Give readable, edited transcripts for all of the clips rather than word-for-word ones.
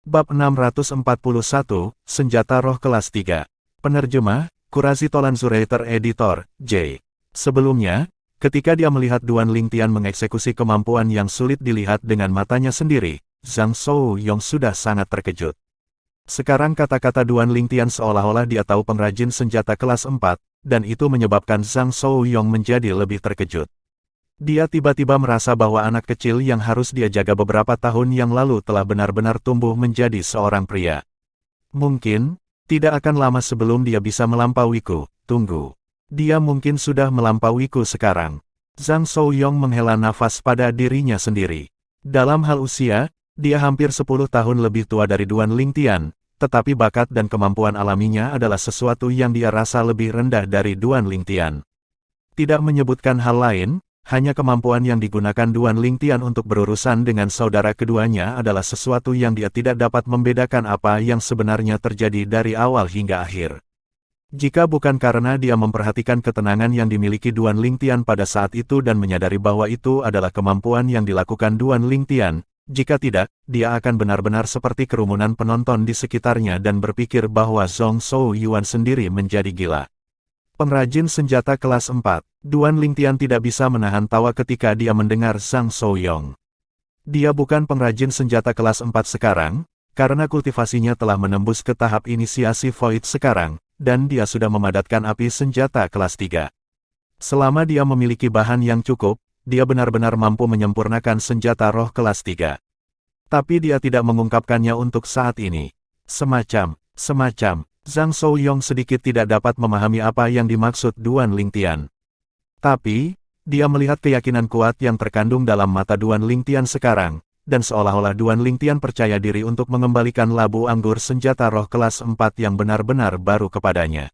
Bab 641, Senjata Roh Kelas 3. Penerjemah, Kurazi Tolanzurator Editor, J. Sebelumnya, ketika dia melihat Duan Lingtian mengeksekusi kemampuan yang sulit dilihat dengan matanya sendiri, Zhang Shouyong sudah sangat terkejut. Sekarang kata-kata Duan Lingtian seolah-olah dia tahu pengrajin senjata kelas 4, dan itu menyebabkan Zhang Shouyong menjadi lebih terkejut. Dia tiba-tiba merasa bahwa anak kecil yang harus dia jaga beberapa tahun yang lalu telah benar-benar tumbuh menjadi seorang pria. Mungkin, tidak akan lama sebelum dia bisa melampauiku. Tunggu. Dia mungkin sudah melampauiku sekarang. Zhang Shouyong menghela nafas pada dirinya sendiri. Dalam hal usia, dia hampir 10 tahun lebih tua dari Duan Lingtian, tetapi bakat dan kemampuan alaminya adalah sesuatu yang dia rasa lebih rendah dari Duan Lingtian. Tidak menyebutkan hal lain, hanya kemampuan yang digunakan Duan Lingtian untuk berurusan dengan saudara keduanya adalah sesuatu yang dia tidak dapat membedakan apa yang sebenarnya terjadi dari awal hingga akhir. Jika bukan karena dia memperhatikan ketenangan yang dimiliki Duan Lingtian pada saat itu dan menyadari bahwa itu adalah kemampuan yang dilakukan Duan Lingtian, jika tidak, dia akan benar-benar seperti kerumunan penonton di sekitarnya dan berpikir bahwa Zhang Shouyuan sendiri menjadi gila. Pengrajin senjata kelas 4, Duan Lingtian tidak bisa menahan tawa ketika dia mendengar Zhang Shouyong. Dia bukan pengrajin senjata kelas 4 sekarang, karena kultivasinya telah menembus ke tahap inisiasi Void sekarang, dan dia sudah memadatkan api senjata kelas 3. Selama dia memiliki bahan yang cukup, dia benar-benar mampu menyempurnakan senjata roh kelas 3. Tapi dia tidak mengungkapkannya untuk saat ini. Semacam, Zhang Shouyong sedikit tidak dapat memahami apa yang dimaksud Duan Lingtian. Tapi, dia melihat keyakinan kuat yang terkandung dalam mata Duan Lingtian sekarang, dan seolah-olah Duan Lingtian percaya diri untuk mengembalikan labu anggur senjata roh kelas 4 yang benar-benar baru kepadanya.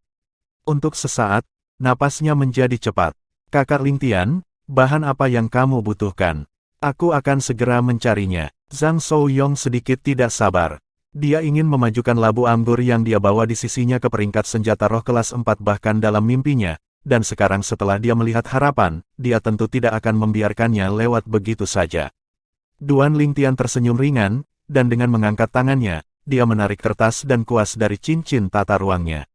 Untuk sesaat, napasnya menjadi cepat. Kakak Lingtian, bahan apa yang kamu butuhkan? Aku akan segera mencarinya. Zhang Shouyong sedikit tidak sabar. Dia ingin memajukan labu anggur yang dia bawa di sisinya ke peringkat senjata roh kelas 4 bahkan dalam mimpinya, dan sekarang setelah dia melihat harapan, dia tentu tidak akan membiarkannya lewat begitu saja. Duan Lingtian tersenyum ringan, dan dengan mengangkat tangannya, dia menarik kertas dan kuas dari cincin tata ruangnya.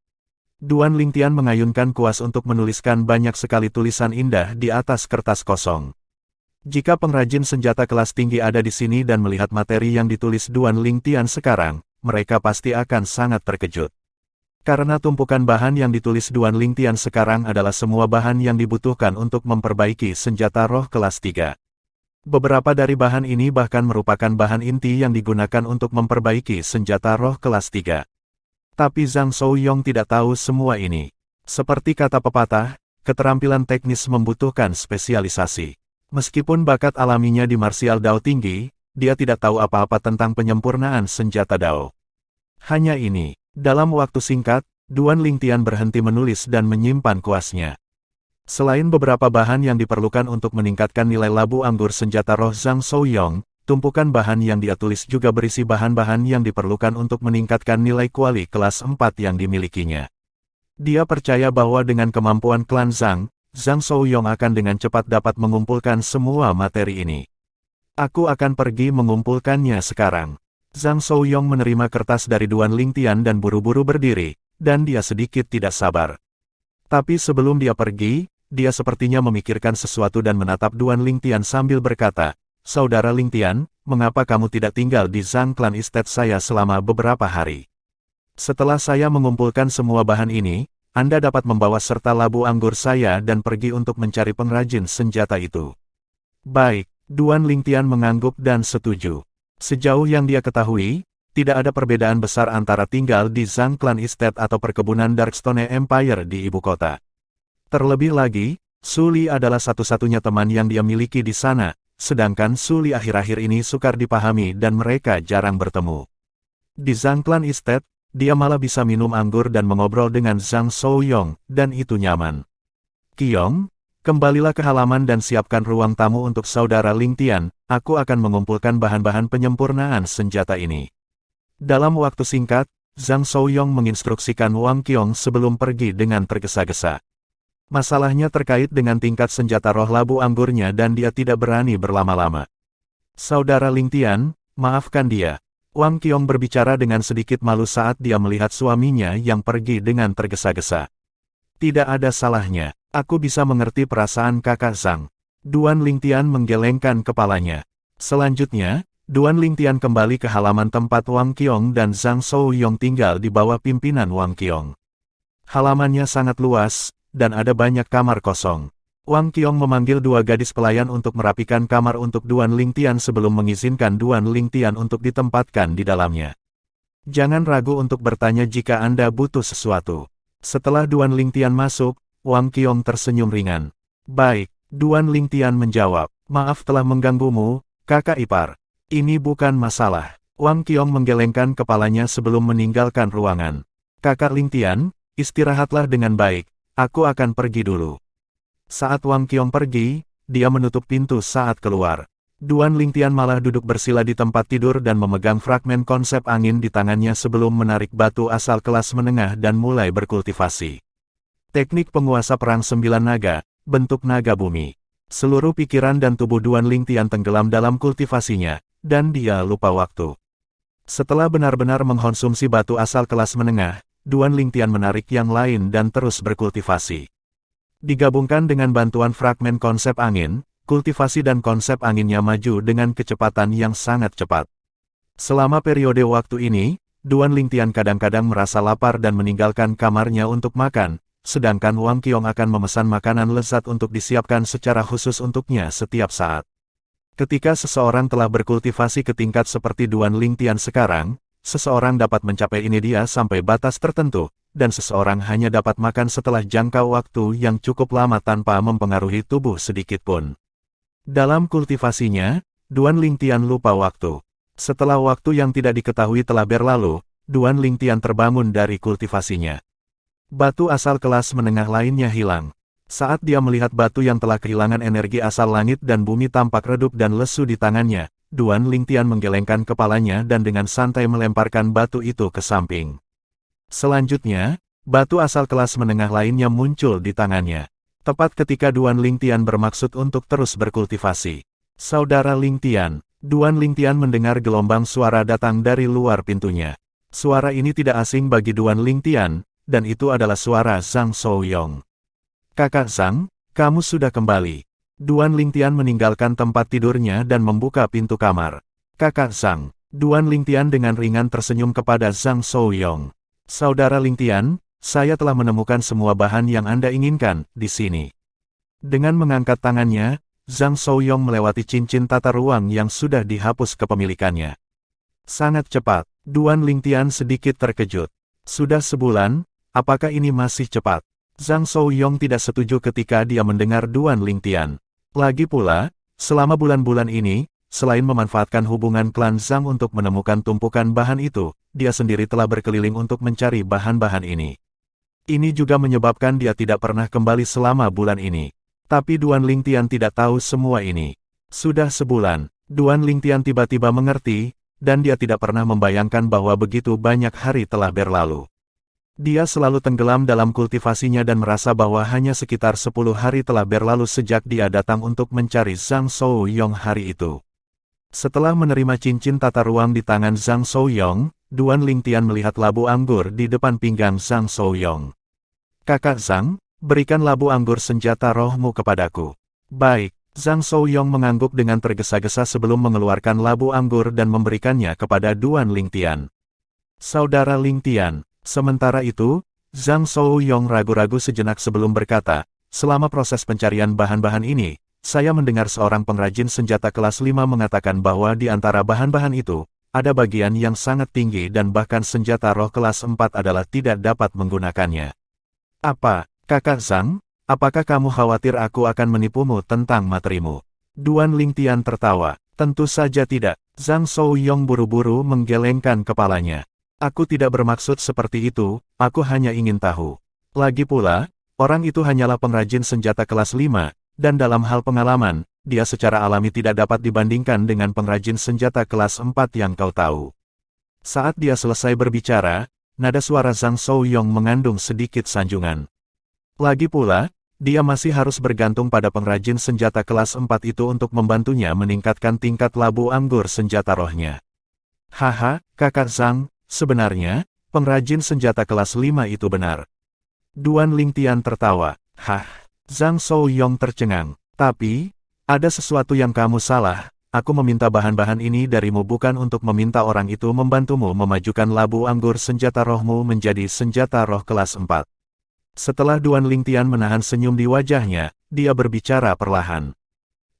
Duan Lingtian mengayunkan kuas untuk menuliskan banyak sekali tulisan indah di atas kertas kosong. Jika pengrajin senjata kelas tinggi ada di sini dan melihat materi yang ditulis Duan Lingtian sekarang, mereka pasti akan sangat terkejut. Karena tumpukan bahan yang ditulis Duan Lingtian sekarang adalah semua bahan yang dibutuhkan untuk memperbaiki senjata roh kelas 3. Beberapa dari bahan ini bahkan merupakan bahan inti yang digunakan untuk memperbaiki senjata roh kelas 3. Tapi Zhang Shouyong tidak tahu semua ini. Seperti kata pepatah, keterampilan teknis membutuhkan spesialisasi. Meskipun bakat alaminya di martial Dao tinggi, dia tidak tahu apa-apa tentang penyempurnaan senjata Dao. Hanya ini, dalam waktu singkat, Duan Lingtian berhenti menulis dan menyimpan kuasnya. Selain beberapa bahan yang diperlukan untuk meningkatkan nilai labu anggur senjata roh Zhang Shouyong, tumpukan bahan yang dia tulis juga berisi bahan-bahan yang diperlukan untuk meningkatkan nilai kuali kelas 4 yang dimilikinya. Dia percaya bahwa dengan kemampuan klan Zhang Shouyong akan dengan cepat dapat mengumpulkan semua materi ini. Aku akan pergi mengumpulkannya sekarang. Zhang Shouyong menerima kertas dari Duan Lingtian dan buru-buru berdiri, dan dia sedikit tidak sabar. Tapi sebelum dia pergi, dia sepertinya memikirkan sesuatu dan menatap Duan Lingtian sambil berkata, "Saudara Lingtian, mengapa kamu tidak tinggal di Zhang Clan Estate saya selama beberapa hari? Setelah saya mengumpulkan semua bahan ini, Anda dapat membawa serta labu anggur saya dan pergi untuk mencari pengrajin senjata itu." Baik, Duan Lingtian mengangguk dan setuju. Sejauh yang dia ketahui, tidak ada perbedaan besar antara tinggal di Zhang Clan Estate atau perkebunan Darkstone Empire di ibu kota. Terlebih lagi, Su Li adalah satu-satunya teman yang dia miliki di sana, sedangkan Su Li akhir-akhir ini sukar dipahami dan mereka jarang bertemu. Di Zhang Clan Estate, dia malah bisa minum anggur dan mengobrol dengan Zhang Shouyong, dan itu nyaman. "Qiong, kembalilah ke halaman dan siapkan ruang tamu untuk saudara Lingtian, aku akan mengumpulkan bahan-bahan penyempurnaan senjata ini." Dalam waktu singkat, Zhang Shouyong menginstruksikan Wang Qiong sebelum pergi dengan tergesa-gesa. Masalahnya terkait dengan tingkat senjata roh labu anggurnya dan dia tidak berani berlama-lama. "Saudara Lingtian, maafkan dia. Wang Qiong berbicara dengan sedikit malu saat dia melihat suaminya yang pergi dengan tergesa-gesa. Tidak ada salahnya, aku bisa mengerti perasaan kakak Zhang. Duan Lingtian menggelengkan kepalanya. Selanjutnya, Duan Lingtian kembali ke halaman tempat Wang Qiong dan Zhang Shouyong tinggal di bawah pimpinan Wang Qiong. Halamannya sangat luas, dan ada banyak kamar kosong. Wang Qiong memanggil 2 gadis pelayan untuk merapikan kamar untuk Duan Lingtian sebelum mengizinkan Duan Lingtian untuk ditempatkan di dalamnya. Jangan ragu untuk bertanya jika Anda butuh sesuatu. Setelah Duan Lingtian masuk, Wang Qiong tersenyum ringan. Baik, Duan Lingtian menjawab. Maaf telah mengganggumu, kakak ipar. Ini bukan masalah. Wang Qiong menggelengkan kepalanya sebelum meninggalkan ruangan. Kakak Lingtian, istirahatlah dengan baik, aku akan pergi dulu. Saat Wang Qiong pergi, dia menutup pintu saat keluar. Duan Lingtian malah duduk bersila di tempat tidur dan memegang fragmen konsep angin di tangannya sebelum menarik batu asal kelas menengah dan mulai berkultivasi. Teknik penguasa perang 9 naga, bentuk naga bumi. Seluruh pikiran dan tubuh Duan Lingtian tenggelam dalam kultivasinya, dan dia lupa waktu. Setelah benar-benar mengkonsumsi batu asal kelas menengah, Duan Lingtian menarik yang lain dan terus berkultivasi. Digabungkan dengan bantuan fragmen konsep angin, kultivasi dan konsep anginnya maju dengan kecepatan yang sangat cepat. Selama periode waktu ini, Duan Lingtian kadang-kadang merasa lapar dan meninggalkan kamarnya untuk makan, sedangkan Wang Qiong akan memesan makanan lezat untuk disiapkan secara khusus untuknya setiap saat. Ketika seseorang telah berkultivasi ke tingkat seperti Duan Lingtian sekarang, seseorang dapat mencapai ini dia sampai batas tertentu, dan seseorang hanya dapat makan setelah jangka waktu yang cukup lama tanpa mempengaruhi tubuh sedikit pun. Dalam kultivasinya, Duan Lingtian lupa waktu. Setelah waktu yang tidak diketahui telah berlalu, Duan Lingtian terbangun dari kultivasinya. Batu asal kelas menengah lainnya hilang. Saat dia melihat batu yang telah kehilangan energi asal langit dan bumi tampak redup dan lesu di tangannya, Duan Lingtian menggelengkan kepalanya dan dengan santai melemparkan batu itu ke samping. Selanjutnya, batu asal kelas menengah lainnya muncul di tangannya. Tepat ketika Duan Lingtian bermaksud untuk terus berkultivasi. Saudara Lingtian, Duan Lingtian mendengar gelombang suara datang dari luar pintunya. Suara ini tidak asing bagi Duan Lingtian, dan itu adalah suara Zhang Shouyong. Kakak Zhang, kamu sudah kembali. Duan Lingtian meninggalkan tempat tidurnya dan membuka pintu kamar. Kakak Zhang, Duan Lingtian dengan ringan tersenyum kepada Zhang Shouyong. Saudara Lingtian, saya telah menemukan semua bahan yang Anda inginkan di sini. Dengan mengangkat tangannya, Zhang Shouyong melewati cincin tata ruang yang sudah dihapus kepemilikannya. Sangat cepat, Duan Lingtian sedikit terkejut. Sudah sebulan, apakah ini masih cepat? Zhang Shouyong tidak setuju ketika dia mendengar Duan Lingtian. Lagi pula, selama bulan-bulan ini, selain memanfaatkan hubungan klan Zhang untuk menemukan tumpukan bahan itu, dia sendiri telah berkeliling untuk mencari bahan-bahan ini. Ini juga menyebabkan dia tidak pernah kembali selama bulan ini. Tapi Duan Lingtian tidak tahu semua ini. Sudah sebulan, Duan Lingtian tiba-tiba mengerti, dan dia tidak pernah membayangkan bahwa begitu banyak hari telah berlalu. Dia selalu tenggelam dalam kultivasinya dan merasa bahwa hanya sekitar 10 hari telah berlalu sejak dia datang untuk mencari Zhang Shouyong hari itu. Setelah menerima cincin tata ruang di tangan Zhang Shouyong, Duan Lingtian melihat labu anggur di depan pinggang Zhang Shouyong. Kakak Zhang, berikan labu anggur senjata rohmu kepadaku. Baik, Zhang Shouyong mengangguk dengan tergesa-gesa sebelum mengeluarkan labu anggur dan memberikannya kepada Duan Lingtian. Saudara Lingtian, sementara itu, Zhang Shouyong ragu-ragu sejenak sebelum berkata, selama proses pencarian bahan-bahan ini, saya mendengar seorang pengrajin senjata kelas 5 mengatakan bahwa di antara bahan-bahan itu, ada bagian yang sangat tinggi dan bahkan senjata roh kelas 4 adalah tidak dapat menggunakannya. Apa, kakak Zhang? Apakah kamu khawatir aku akan menipumu tentang materimu? Duan Lingtian tertawa. Tentu saja tidak. Zhang Shouyong buru-buru menggelengkan kepalanya. Aku tidak bermaksud seperti itu, aku hanya ingin tahu. Lagi pula, orang itu hanyalah pengrajin senjata kelas 5, dan dalam hal pengalaman, dia secara alami tidak dapat dibandingkan dengan pengrajin senjata kelas 4 yang kau tahu. Saat dia selesai berbicara, nada suara Zhang Shouyong mengandung sedikit sanjungan. Lagi pula, dia masih harus bergantung pada pengrajin senjata kelas 4 itu untuk membantunya meningkatkan tingkat labu anggur senjata rohnya. Haha, kakak Zhang, sebenarnya, pengrajin senjata kelas 5 itu benar. Duan Lingtian tertawa. Hah, Zhang Souyong tercengang. Tapi, ada sesuatu yang kamu salah. Aku meminta bahan-bahan ini darimu bukan untuk meminta orang itu membantumu memajukan labu anggur senjata rohmu menjadi senjata roh kelas 4. Setelah Duan Lingtian menahan senyum di wajahnya, dia berbicara perlahan.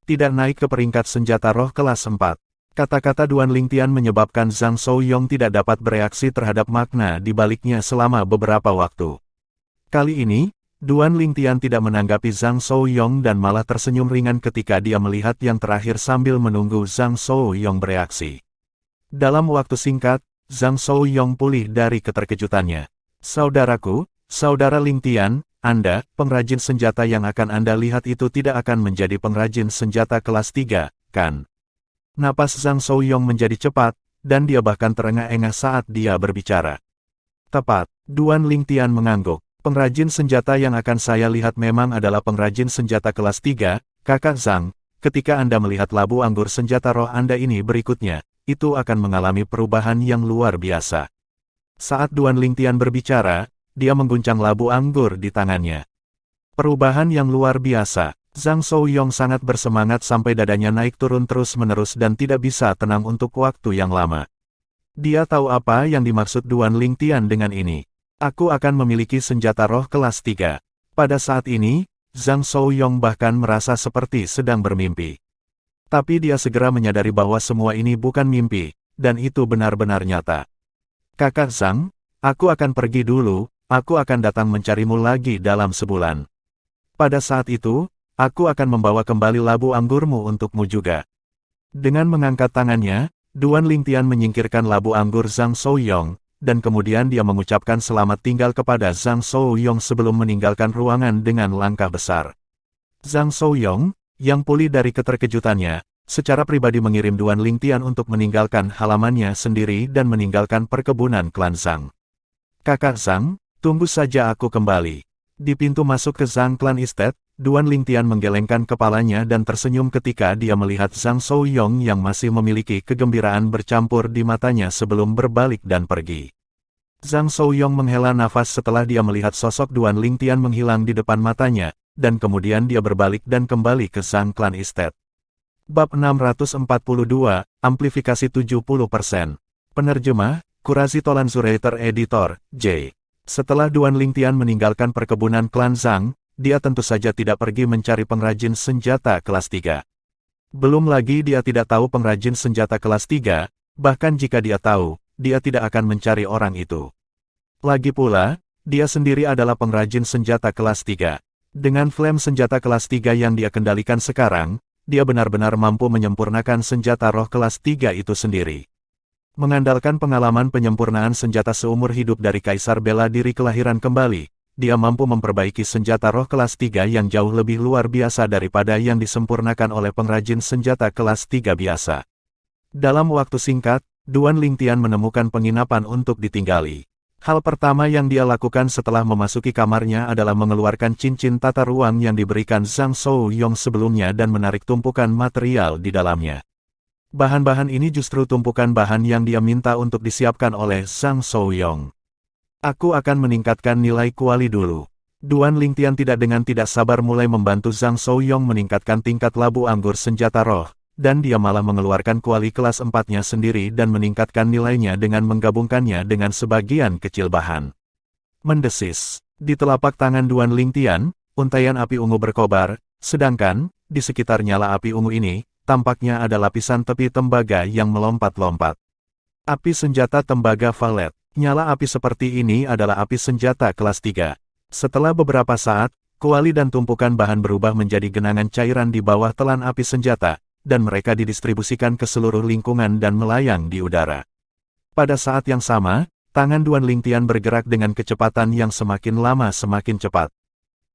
Tidak naik ke peringkat senjata roh kelas 4. Kata-kata Duan Lingtian menyebabkan Zhang Souyong tidak dapat bereaksi terhadap makna di baliknya selama beberapa waktu. Kali ini, Duan Lingtian tidak menanggapi Zhang Souyong dan malah tersenyum ringan ketika dia melihat yang terakhir sambil menunggu Zhang Souyong bereaksi. Dalam waktu singkat, Zhang Souyong pulih dari keterkejutannya. Saudaraku, Saudara Lingtian, Anda, pengrajin senjata yang akan Anda lihat itu tidak akan menjadi pengrajin senjata kelas 3, kan? Napas Zhang Souyong menjadi cepat, dan dia bahkan terengah-engah saat dia berbicara. Tepat, Duan Lingtian mengangguk. Pengrajin senjata yang akan saya lihat memang adalah pengrajin senjata kelas 3, kakak Zhang. Ketika Anda melihat labu anggur senjata roh Anda ini berikutnya, itu akan mengalami perubahan yang luar biasa. Saat Duan Lingtian berbicara, dia mengguncang labu anggur di tangannya. Perubahan yang luar biasa. Zhang Souyong sangat bersemangat sampai dadanya naik turun terus-menerus dan tidak bisa tenang untuk waktu yang lama. Dia tahu apa yang dimaksud Duan Lingtian dengan ini. Aku akan memiliki senjata roh kelas 3. Pada saat ini, Zhang Souyong bahkan merasa seperti sedang bermimpi. Tapi dia segera menyadari bahwa semua ini bukan mimpi, dan itu benar-benar nyata. Kakak Zhang, aku akan pergi dulu, aku akan datang mencarimu lagi dalam sebulan. Pada saat itu, aku akan membawa kembali labu anggurmu untukmu juga. Dengan mengangkat tangannya, Duan Lingtian menyingkirkan labu anggur Zhang Souyong, dan kemudian dia mengucapkan selamat tinggal kepada Zhang Souyong sebelum meninggalkan ruangan dengan langkah besar. Zhang Souyong, yang pulih dari keterkejutannya, secara pribadi mengirim Duan Lingtian untuk meninggalkan halamannya sendiri dan meninggalkan perkebunan klan Zhang. Kakak Zhang, tunggu saja aku kembali. Di pintu masuk ke Zhang Clan Estate, Duan Lingtian menggelengkan kepalanya dan tersenyum ketika dia melihat Zhang Souyong yang masih memiliki kegembiraan bercampur di matanya sebelum berbalik dan pergi. Zhang Souyong menghela nafas setelah dia melihat sosok Duan Lingtian menghilang di depan matanya, dan kemudian dia berbalik dan kembali ke Zhang Clan Estate. Bab 642, Amplifikasi 70%. Penerjemah, Qurazi Tolanzurator Editor, J. Setelah Duan Lingtian meninggalkan perkebunan klan Zhang, dia tentu saja tidak pergi mencari pengrajin senjata kelas 3. Belum lagi dia tidak tahu pengrajin senjata kelas 3, bahkan jika dia tahu, dia tidak akan mencari orang itu. Lagi pula, dia sendiri adalah pengrajin senjata kelas 3. Dengan flame senjata kelas 3 yang dia kendalikan sekarang, dia benar-benar mampu menyempurnakan senjata roh kelas 3 itu sendiri. Mengandalkan pengalaman penyempurnaan senjata seumur hidup dari Kaisar Bela Diri Kelahiran Kembali, dia mampu memperbaiki senjata roh kelas 3 yang jauh lebih luar biasa daripada yang disempurnakan oleh pengrajin senjata kelas 3 biasa. Dalam waktu singkat, Duan Lingtian menemukan penginapan untuk ditinggali. Hal pertama yang dia lakukan setelah memasuki kamarnya adalah mengeluarkan cincin tata ruang yang diberikan Zhang Souyong sebelumnya dan menarik tumpukan material di dalamnya. Bahan-bahan ini justru tumpukan bahan yang dia minta untuk disiapkan oleh Zhang Souyong. Aku akan meningkatkan nilai kuali dulu. Duan Lingtian tidak sabar mulai membantu Zhang Souyong meningkatkan tingkat labu anggur senjata roh, dan dia malah mengeluarkan kuali kelas 4-nya sendiri dan meningkatkan nilainya dengan menggabungkannya dengan sebagian kecil bahan. Mendesis. Di telapak tangan Duan Lingtian, untaian api ungu berkobar, sedangkan, di sekitar nyala api ungu ini, tampaknya ada lapisan tepi tembaga yang melompat-lompat. Api senjata tembaga valet. Nyala api seperti ini adalah api senjata kelas 3. Setelah beberapa saat, kuali dan tumpukan bahan berubah menjadi genangan cairan di bawah telan api senjata, dan mereka didistribusikan ke seluruh lingkungan dan melayang di udara. Pada saat yang sama, tangan Duan Lingtian bergerak dengan kecepatan yang semakin lama semakin cepat.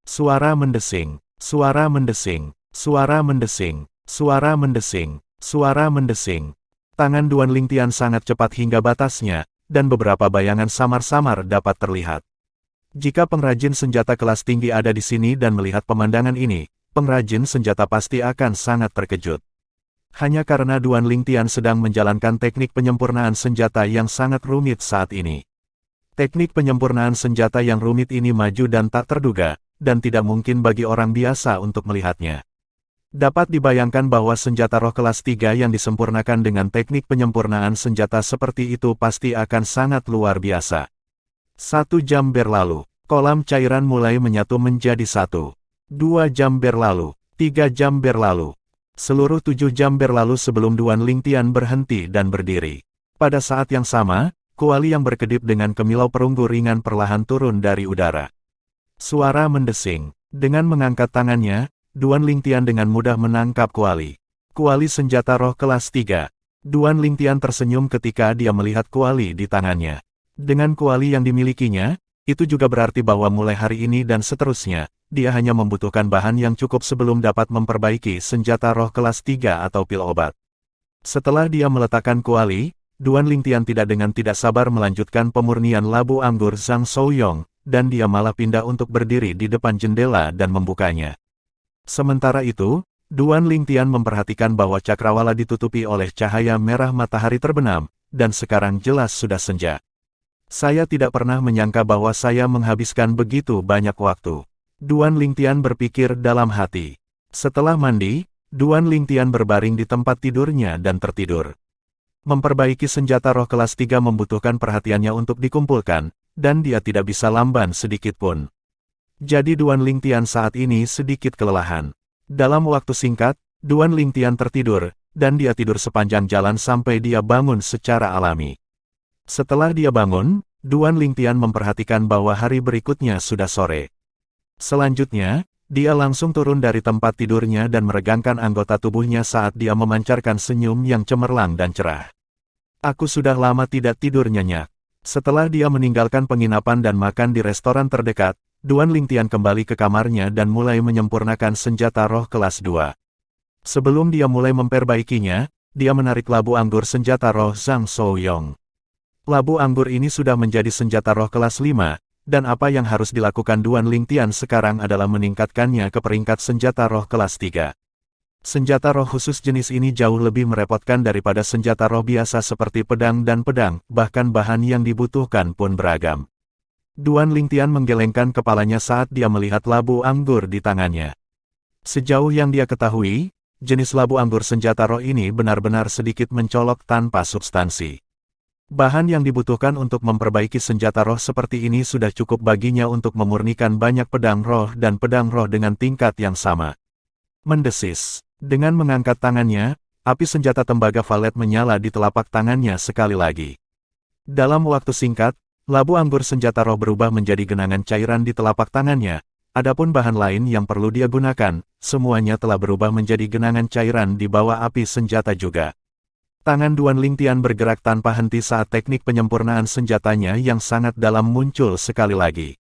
Suara mendesing, suara mendesing, suara mendesing. Suara mendesing, suara mendesing. Tangan Duan Lingtian sangat cepat hingga batasnya, dan beberapa bayangan samar-samar dapat terlihat. Jika pengrajin senjata kelas tinggi ada di sini dan melihat pemandangan ini, pengrajin senjata pasti akan sangat terkejut. Hanya karena Duan Lingtian sedang menjalankan teknik penyempurnaan senjata yang sangat rumit saat ini. Teknik penyempurnaan senjata yang rumit ini maju dan tak terduga, dan tidak mungkin bagi orang biasa untuk melihatnya. Dapat dibayangkan bahwa senjata roh kelas 3 yang disempurnakan dengan teknik penyempurnaan senjata seperti itu pasti akan sangat luar biasa. 1 jam berlalu, kolam cairan mulai menyatu menjadi 1. 2 jam berlalu, 3 jam berlalu. Seluruh 7 jam berlalu sebelum Duan Lingtian berhenti dan berdiri. Pada saat yang sama, kuali yang berkedip dengan kemilau perunggu ringan perlahan turun dari udara. Suara mendesing. Dengan mengangkat tangannya, Duan Lingtian dengan mudah menangkap kuali. Kuali senjata roh kelas 3. Duan Lingtian tersenyum ketika dia melihat kuali di tangannya. Dengan kuali yang dimilikinya, itu juga berarti bahwa mulai hari ini dan seterusnya, dia hanya membutuhkan bahan yang cukup sebelum dapat memperbaiki senjata roh kelas 3 atau pil obat. Setelah dia meletakkan kuali, Duan Lingtian tidak sabar melanjutkan pemurnian labu anggur Zhang Shouyong, dan dia malah pindah untuk berdiri di depan jendela dan membukanya. Sementara itu, Duan Lingtian memperhatikan bahwa cakrawala ditutupi oleh cahaya merah matahari terbenam, dan sekarang jelas sudah senja. Saya tidak pernah menyangka bahwa saya menghabiskan begitu banyak waktu. Duan Lingtian berpikir dalam hati. Setelah mandi, Duan Lingtian berbaring di tempat tidurnya dan tertidur. Memperbaiki senjata roh kelas 3 membutuhkan perhatiannya untuk dikumpulkan, dan dia tidak bisa lamban sedikit pun. Jadi Duan Lingtian saat ini sedikit kelelahan. Dalam waktu singkat, Duan Lingtian tertidur, dan dia tidur sepanjang jalan sampai dia bangun secara alami. Setelah dia bangun, Duan Lingtian memperhatikan bahwa hari berikutnya sudah sore. Selanjutnya, dia langsung turun dari tempat tidurnya dan meregangkan anggota tubuhnya saat dia memancarkan senyum yang cemerlang dan cerah. Aku sudah lama tidak tidur nyenyak. Setelah dia meninggalkan penginapan dan makan di restoran terdekat, Duan Lingtian kembali ke kamarnya dan mulai menyempurnakan senjata roh kelas 2. Sebelum dia mulai memperbaikinya, dia menarik labu anggur senjata roh Zhang Shouyong. Labu anggur ini sudah menjadi senjata roh kelas 5, dan apa yang harus dilakukan Duan Lingtian sekarang adalah meningkatkannya ke peringkat senjata roh kelas 3. Senjata roh khusus jenis ini jauh lebih merepotkan daripada senjata roh biasa seperti pedang dan pedang, bahkan bahan yang dibutuhkan pun beragam. Duan Lingtian menggelengkan kepalanya saat dia melihat labu anggur di tangannya. Sejauh yang dia ketahui, jenis labu anggur senjata roh ini benar-benar sedikit mencolok tanpa substansi. Bahan yang dibutuhkan untuk memperbaiki senjata roh seperti ini sudah cukup baginya untuk memurnikan banyak pedang roh dan pedang roh dengan tingkat yang sama. Mendesis. Dengan mengangkat tangannya, api senjata tembaga valet menyala di telapak tangannya sekali lagi. Dalam waktu singkat, labu anggur senjata roh berubah menjadi genangan cairan di telapak tangannya. Adapun bahan lain yang perlu dia gunakan, semuanya telah berubah menjadi genangan cairan di bawah api senjata juga. Tangan Duan Lingtian bergerak tanpa henti saat teknik penyempurnaan senjatanya yang sangat dalam muncul sekali lagi.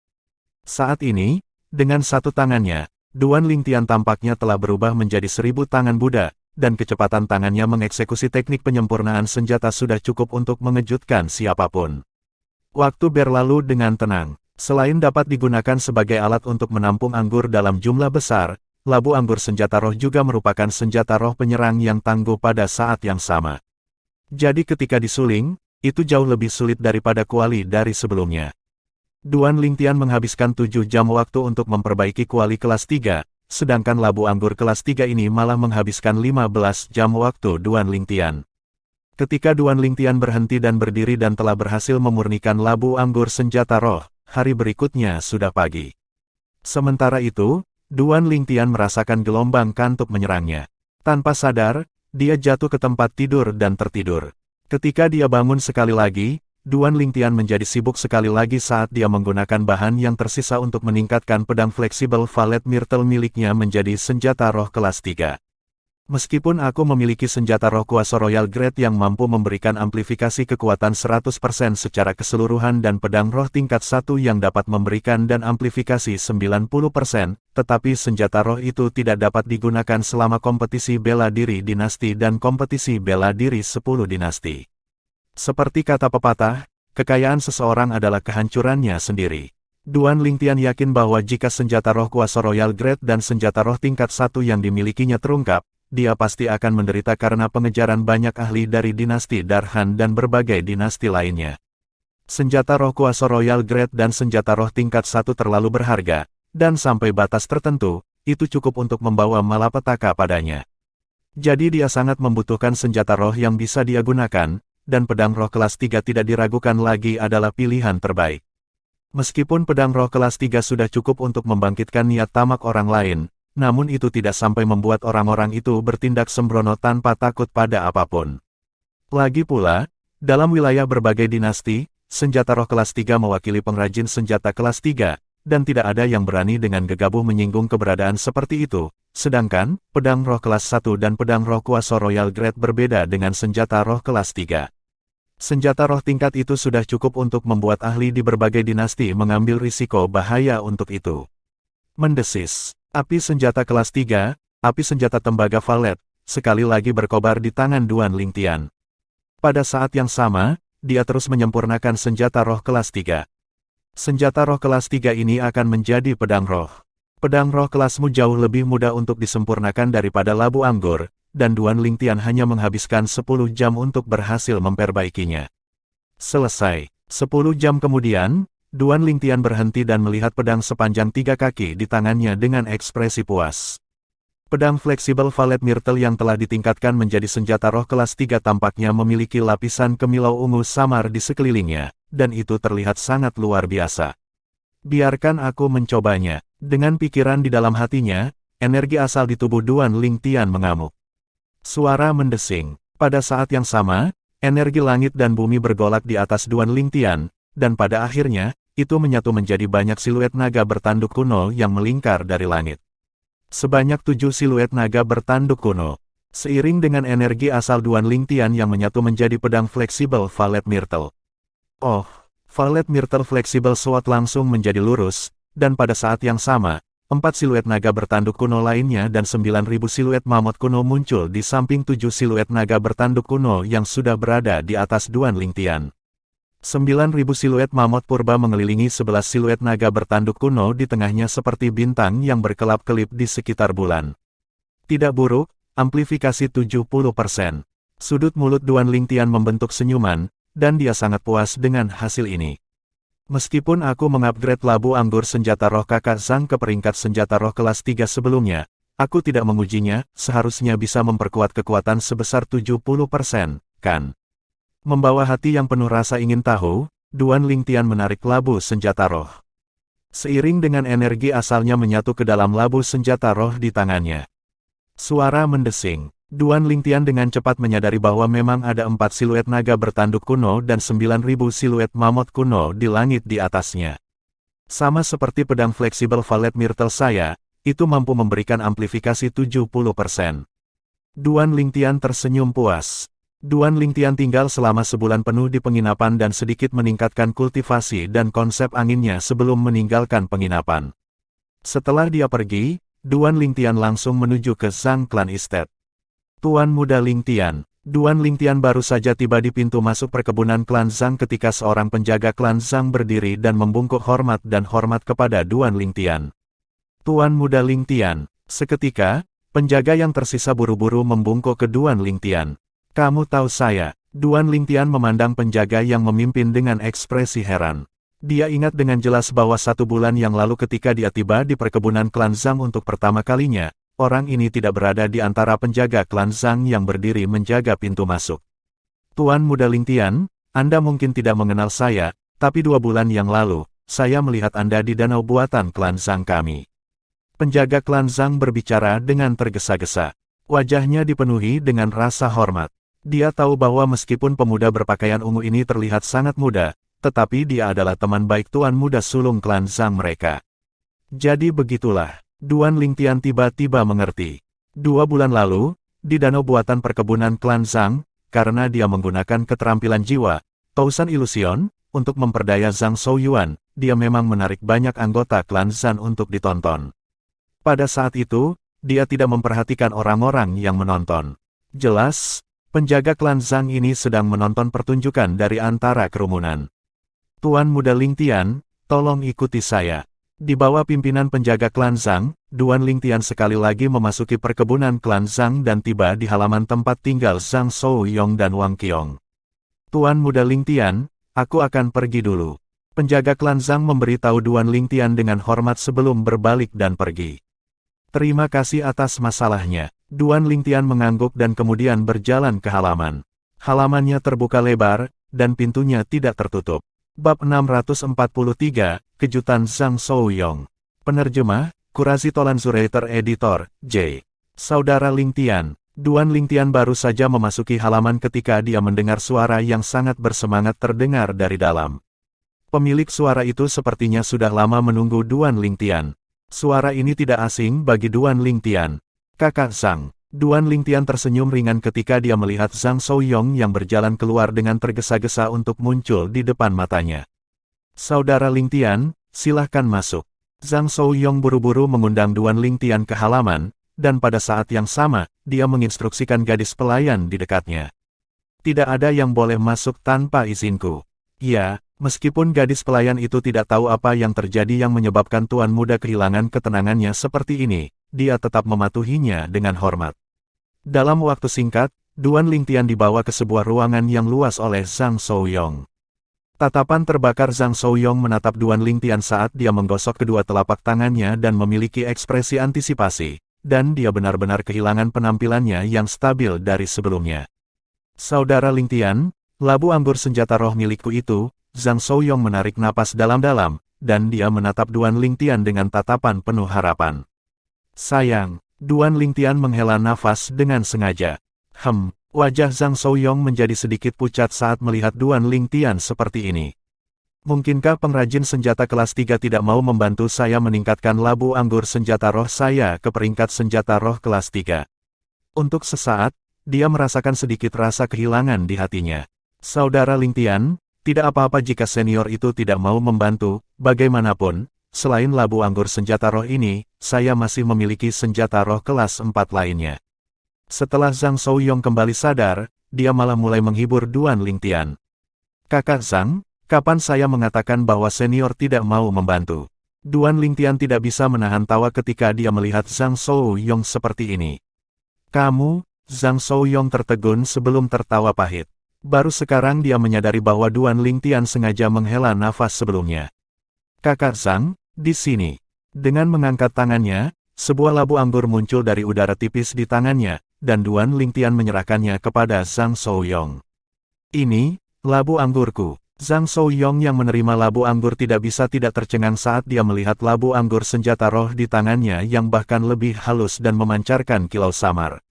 Saat ini, dengan satu tangannya, Duan Lingtian tampaknya telah berubah menjadi 1000 tangan Buddha, dan kecepatan tangannya mengeksekusi teknik penyempurnaan senjata sudah cukup untuk mengejutkan siapapun. Waktu berlalu dengan tenang. Selain dapat digunakan sebagai alat untuk menampung anggur dalam jumlah besar, labu anggur senjata roh juga merupakan senjata roh penyerang yang tangguh pada saat yang sama. Jadi ketika disuling, itu jauh lebih sulit daripada kuali dari sebelumnya. Duan Lingtian menghabiskan 7 jam waktu untuk memperbaiki kuali kelas 3, sedangkan labu anggur kelas 3 ini malah menghabiskan 15 jam waktu Duan Lingtian. Ketika Duan Lingtian berhenti dan berdiri dan telah berhasil memurnikan labu anggur senjata roh, hari berikutnya sudah pagi. Sementara itu, Duan Lingtian merasakan gelombang kantuk menyerangnya. Tanpa sadar, dia jatuh ke tempat tidur dan tertidur. Ketika dia bangun sekali lagi, Duan Lingtian menjadi sibuk sekali lagi saat dia menggunakan bahan yang tersisa untuk meningkatkan pedang fleksibel Valet Myrtle miliknya menjadi senjata roh kelas 3. Meskipun aku memiliki senjata roh kuasa Royal Grade yang mampu memberikan amplifikasi kekuatan 100% secara keseluruhan dan pedang roh tingkat 1 yang dapat memberikan dan amplifikasi 90%, tetapi senjata roh itu tidak dapat digunakan selama kompetisi bela diri dinasti dan kompetisi bela diri 10 dinasti. Seperti kata pepatah, kekayaan seseorang adalah kehancurannya sendiri. Duan Lingtian yakin bahwa jika senjata roh kuasa Royal Grade dan senjata roh tingkat 1 yang dimilikinya terungkap, dia pasti akan menderita karena pengejaran banyak ahli dari dinasti Darhan dan berbagai dinasti lainnya. Senjata roh kuasa Royal Grade dan senjata roh tingkat 1 terlalu berharga, dan sampai batas tertentu, itu cukup untuk membawa malapetaka padanya. Jadi dia sangat membutuhkan senjata roh yang bisa dia gunakan, dan pedang roh kelas 3 tidak diragukan lagi adalah pilihan terbaik. Meskipun pedang roh kelas 3 sudah cukup untuk membangkitkan niat tamak orang lain, namun itu tidak sampai membuat orang-orang itu bertindak sembrono tanpa takut pada apapun. Lagi pula, dalam wilayah berbagai dinasti, senjata roh kelas 3 mewakili pengrajin senjata kelas 3, dan tidak ada yang berani dengan gegabah menyinggung keberadaan seperti itu. Sedangkan, pedang roh kelas 1 dan pedang roh kuasa Royal Grade berbeda dengan senjata roh kelas 3. Senjata roh tingkat itu sudah cukup untuk membuat ahli di berbagai dinasti mengambil risiko bahaya untuk itu. Mendesis, api senjata kelas 3, api senjata tembaga Valet, sekali lagi berkobar di tangan Duan Lingtian. Pada saat yang sama, dia terus menyempurnakan senjata roh kelas 3. Senjata roh kelas 3 ini akan menjadi pedang roh. Pedang roh kelasmu jauh lebih mudah untuk disempurnakan daripada labu anggur, dan Duan Lingtian hanya menghabiskan 10 jam untuk berhasil memperbaikinya. Selesai. 10 jam kemudian, Duan Lingtian berhenti dan melihat pedang sepanjang 3 kaki di tangannya dengan ekspresi puas. Pedang fleksibel Valet Myrtle yang telah ditingkatkan menjadi senjata roh kelas 3 tampaknya memiliki lapisan kemilau ungu samar di sekelilingnya, dan itu terlihat sangat luar biasa. Biarkan aku mencobanya. Dengan pikiran di dalam hatinya, energi asal di tubuh Duan Lingtian mengamuk. Suara mendesing. Pada saat yang sama, energi langit dan bumi bergolak di atas Duan Lingtian, dan pada akhirnya, itu menyatu menjadi banyak siluet naga bertanduk kuno yang melingkar dari langit. Sebanyak 7 siluet naga bertanduk kuno. Seiring dengan energi asal Duan Lingtian yang menyatu menjadi pedang fleksibel Valet Myrtle. Oh, Valet Myrtle Flexible Sword langsung menjadi lurus, dan pada saat yang sama, 4 siluet naga bertanduk kuno lainnya dan 9.000 siluet mamut kuno muncul di samping 7 siluet naga bertanduk kuno yang sudah berada di atas Duan Lingtian. 9.000 siluet mamut purba mengelilingi 11 siluet naga bertanduk kuno di tengahnya seperti bintang yang berkelap-kelip di sekitar bulan. Tidak buruk, amplifikasi 70%. Sudut mulut Duan Lingtian membentuk senyuman, dan dia sangat puas dengan hasil ini. Meskipun aku mengupgrade labu anggur senjata roh kakak Zhang ke peringkat senjata roh kelas 3 sebelumnya, aku tidak mengujinya, seharusnya bisa memperkuat kekuatan sebesar 70%, kan? Membawa hati yang penuh rasa ingin tahu, Duan Lingtian menarik labu senjata roh. Seiring dengan energi asalnya menyatu ke dalam labu senjata roh di tangannya. Suara mendesing. Duan Lingtian dengan cepat menyadari bahwa memang ada 4 siluet naga bertanduk kuno dan 9.000 siluet mamut kuno di langit di atasnya. Sama seperti pedang fleksibel Valet Myrtle saya, itu mampu memberikan amplifikasi 70%. Duan Lingtian tersenyum puas. Duan Lingtian tinggal selama sebulan penuh di penginapan dan sedikit meningkatkan kultivasi dan konsep anginnya sebelum meninggalkan penginapan. Setelah dia pergi, Duan Lingtian langsung menuju ke Zhang Clan Estate. Tuan Muda Lingtian. Duan Lingtian baru saja tiba di pintu masuk perkebunan klan Zhang ketika seorang penjaga klan Zhang berdiri dan membungkuk hormat kepada Duan Lingtian. Tuan Muda Lingtian. Seketika, penjaga yang tersisa buru-buru membungkuk ke Duan Lingtian. Kamu tahu saya. Duan Lingtian memandang penjaga yang memimpin dengan ekspresi heran. Dia ingat dengan jelas bahwa 1 bulan yang lalu ketika dia tiba di perkebunan klan Zhang untuk pertama kalinya, orang ini tidak berada di antara penjaga klan Zhang yang berdiri menjaga pintu masuk. Tuan Muda Lingtian, Anda mungkin tidak mengenal saya, tapi 2 bulan yang lalu, saya melihat Anda di danau buatan klan Zhang kami. Penjaga klan Zhang berbicara dengan tergesa-gesa. Wajahnya dipenuhi dengan rasa hormat. Dia tahu bahwa meskipun pemuda berpakaian ungu ini terlihat sangat muda, tetapi dia adalah teman baik Tuan Muda sulung klan Zhang mereka. Jadi begitulah. Duan Lingtian tiba-tiba mengerti. 2 bulan lalu, di danau buatan perkebunan klan Zhang, karena dia menggunakan keterampilan jiwa, Tousan Illusion, untuk memperdaya Zhang Shouyuan, dia memang menarik banyak anggota klan Zhang untuk ditonton. Pada saat itu, dia tidak memperhatikan orang-orang yang menonton. Jelas, penjaga klan Zhang ini sedang menonton pertunjukan dari antara kerumunan. Tuan Muda Lingtian, tolong ikuti saya. Di bawah pimpinan penjaga klan Zhang, Duan Lingtian sekali lagi memasuki perkebunan klan Zhang dan tiba di halaman tempat tinggal Zhang Shouyong dan Wang Qiong. Tuan Muda Lingtian, aku akan pergi dulu. Penjaga klan Zhang memberitahu Duan Lingtian dengan hormat sebelum berbalik dan pergi. Terima kasih atas masalahnya. Duan Lingtian mengangguk dan kemudian berjalan ke halaman. Halamannya terbuka lebar, dan pintunya tidak tertutup. Bab 643, Kejutan Zhang Shouyong. Penerjemah, Kurasi Tolanzurator Editor, J. Saudara Lingtian. Duan Lingtian baru saja memasuki halaman ketika dia mendengar suara yang sangat bersemangat terdengar dari dalam. Pemilik suara itu sepertinya sudah lama menunggu Duan Lingtian. Suara ini tidak asing bagi Duan Lingtian. Kakak Zhang. Duan Lingtian tersenyum ringan ketika dia melihat Zhang Shouyong yang berjalan keluar dengan tergesa-gesa untuk muncul di depan matanya. Saudara Lingtian, silahkan masuk. Zhang Shouyong buru-buru mengundang Duan Lingtian ke halaman, dan pada saat yang sama, dia menginstruksikan gadis pelayan di dekatnya. Tidak ada yang boleh masuk tanpa izinku. Ya, meskipun gadis pelayan itu tidak tahu apa yang terjadi yang menyebabkan Tuan Muda kehilangan ketenangannya seperti ini, dia tetap mematuhinya dengan hormat. Dalam waktu singkat, Duan Lingtian dibawa ke sebuah ruangan yang luas oleh Zhang Shouyong. Tatapan terbakar Zhang Shouyong menatap Duan Lingtian saat dia menggosok kedua telapak tangannya dan memiliki ekspresi antisipasi, dan dia benar-benar kehilangan penampilannya yang stabil dari sebelumnya. Saudara Lingtian, labu anggur senjata roh milikku itu. Zhang Shouyong menarik napas dalam-dalam, dan dia menatap Duan Lingtian dengan tatapan penuh harapan. Sayang. Duan Lingtian menghela nafas dengan sengaja. Wajah Zhang Shouyong menjadi sedikit pucat saat melihat Duan Lingtian seperti ini. Mungkinkah pengrajin senjata kelas 3 tidak mau membantu saya meningkatkan labu anggur senjata roh saya ke peringkat senjata roh kelas 3? Untuk sesaat, dia merasakan sedikit rasa kehilangan di hatinya. Saudara Lingtian, tidak apa-apa jika senior itu tidak mau membantu, bagaimanapun. Selain labu anggur senjata roh ini, saya masih memiliki senjata roh kelas 4 lainnya. Setelah Zhang Shouyong kembali sadar, dia malah mulai menghibur Duan Lingtian. Kakak Zhang, kapan saya mengatakan bahwa senior tidak mau membantu? Duan Lingtian tidak bisa menahan tawa ketika dia melihat Zhang Shouyong seperti ini. Kamu, Zhang Shouyong tertegun sebelum tertawa pahit. Baru sekarang dia menyadari bahwa Duan Lingtian sengaja menghela nafas sebelumnya. Kakak Zhang, di sini. Dengan mengangkat tangannya, sebuah labu anggur muncul dari udara tipis di tangannya, dan Duan Lingtian menyerahkannya kepada Zhang Shouyong. Ini, labu anggurku. Zhang Shouyong yang menerima labu anggur tidak bisa tidak tercengang saat dia melihat labu anggur senjata roh di tangannya yang bahkan lebih halus dan memancarkan kilau samar.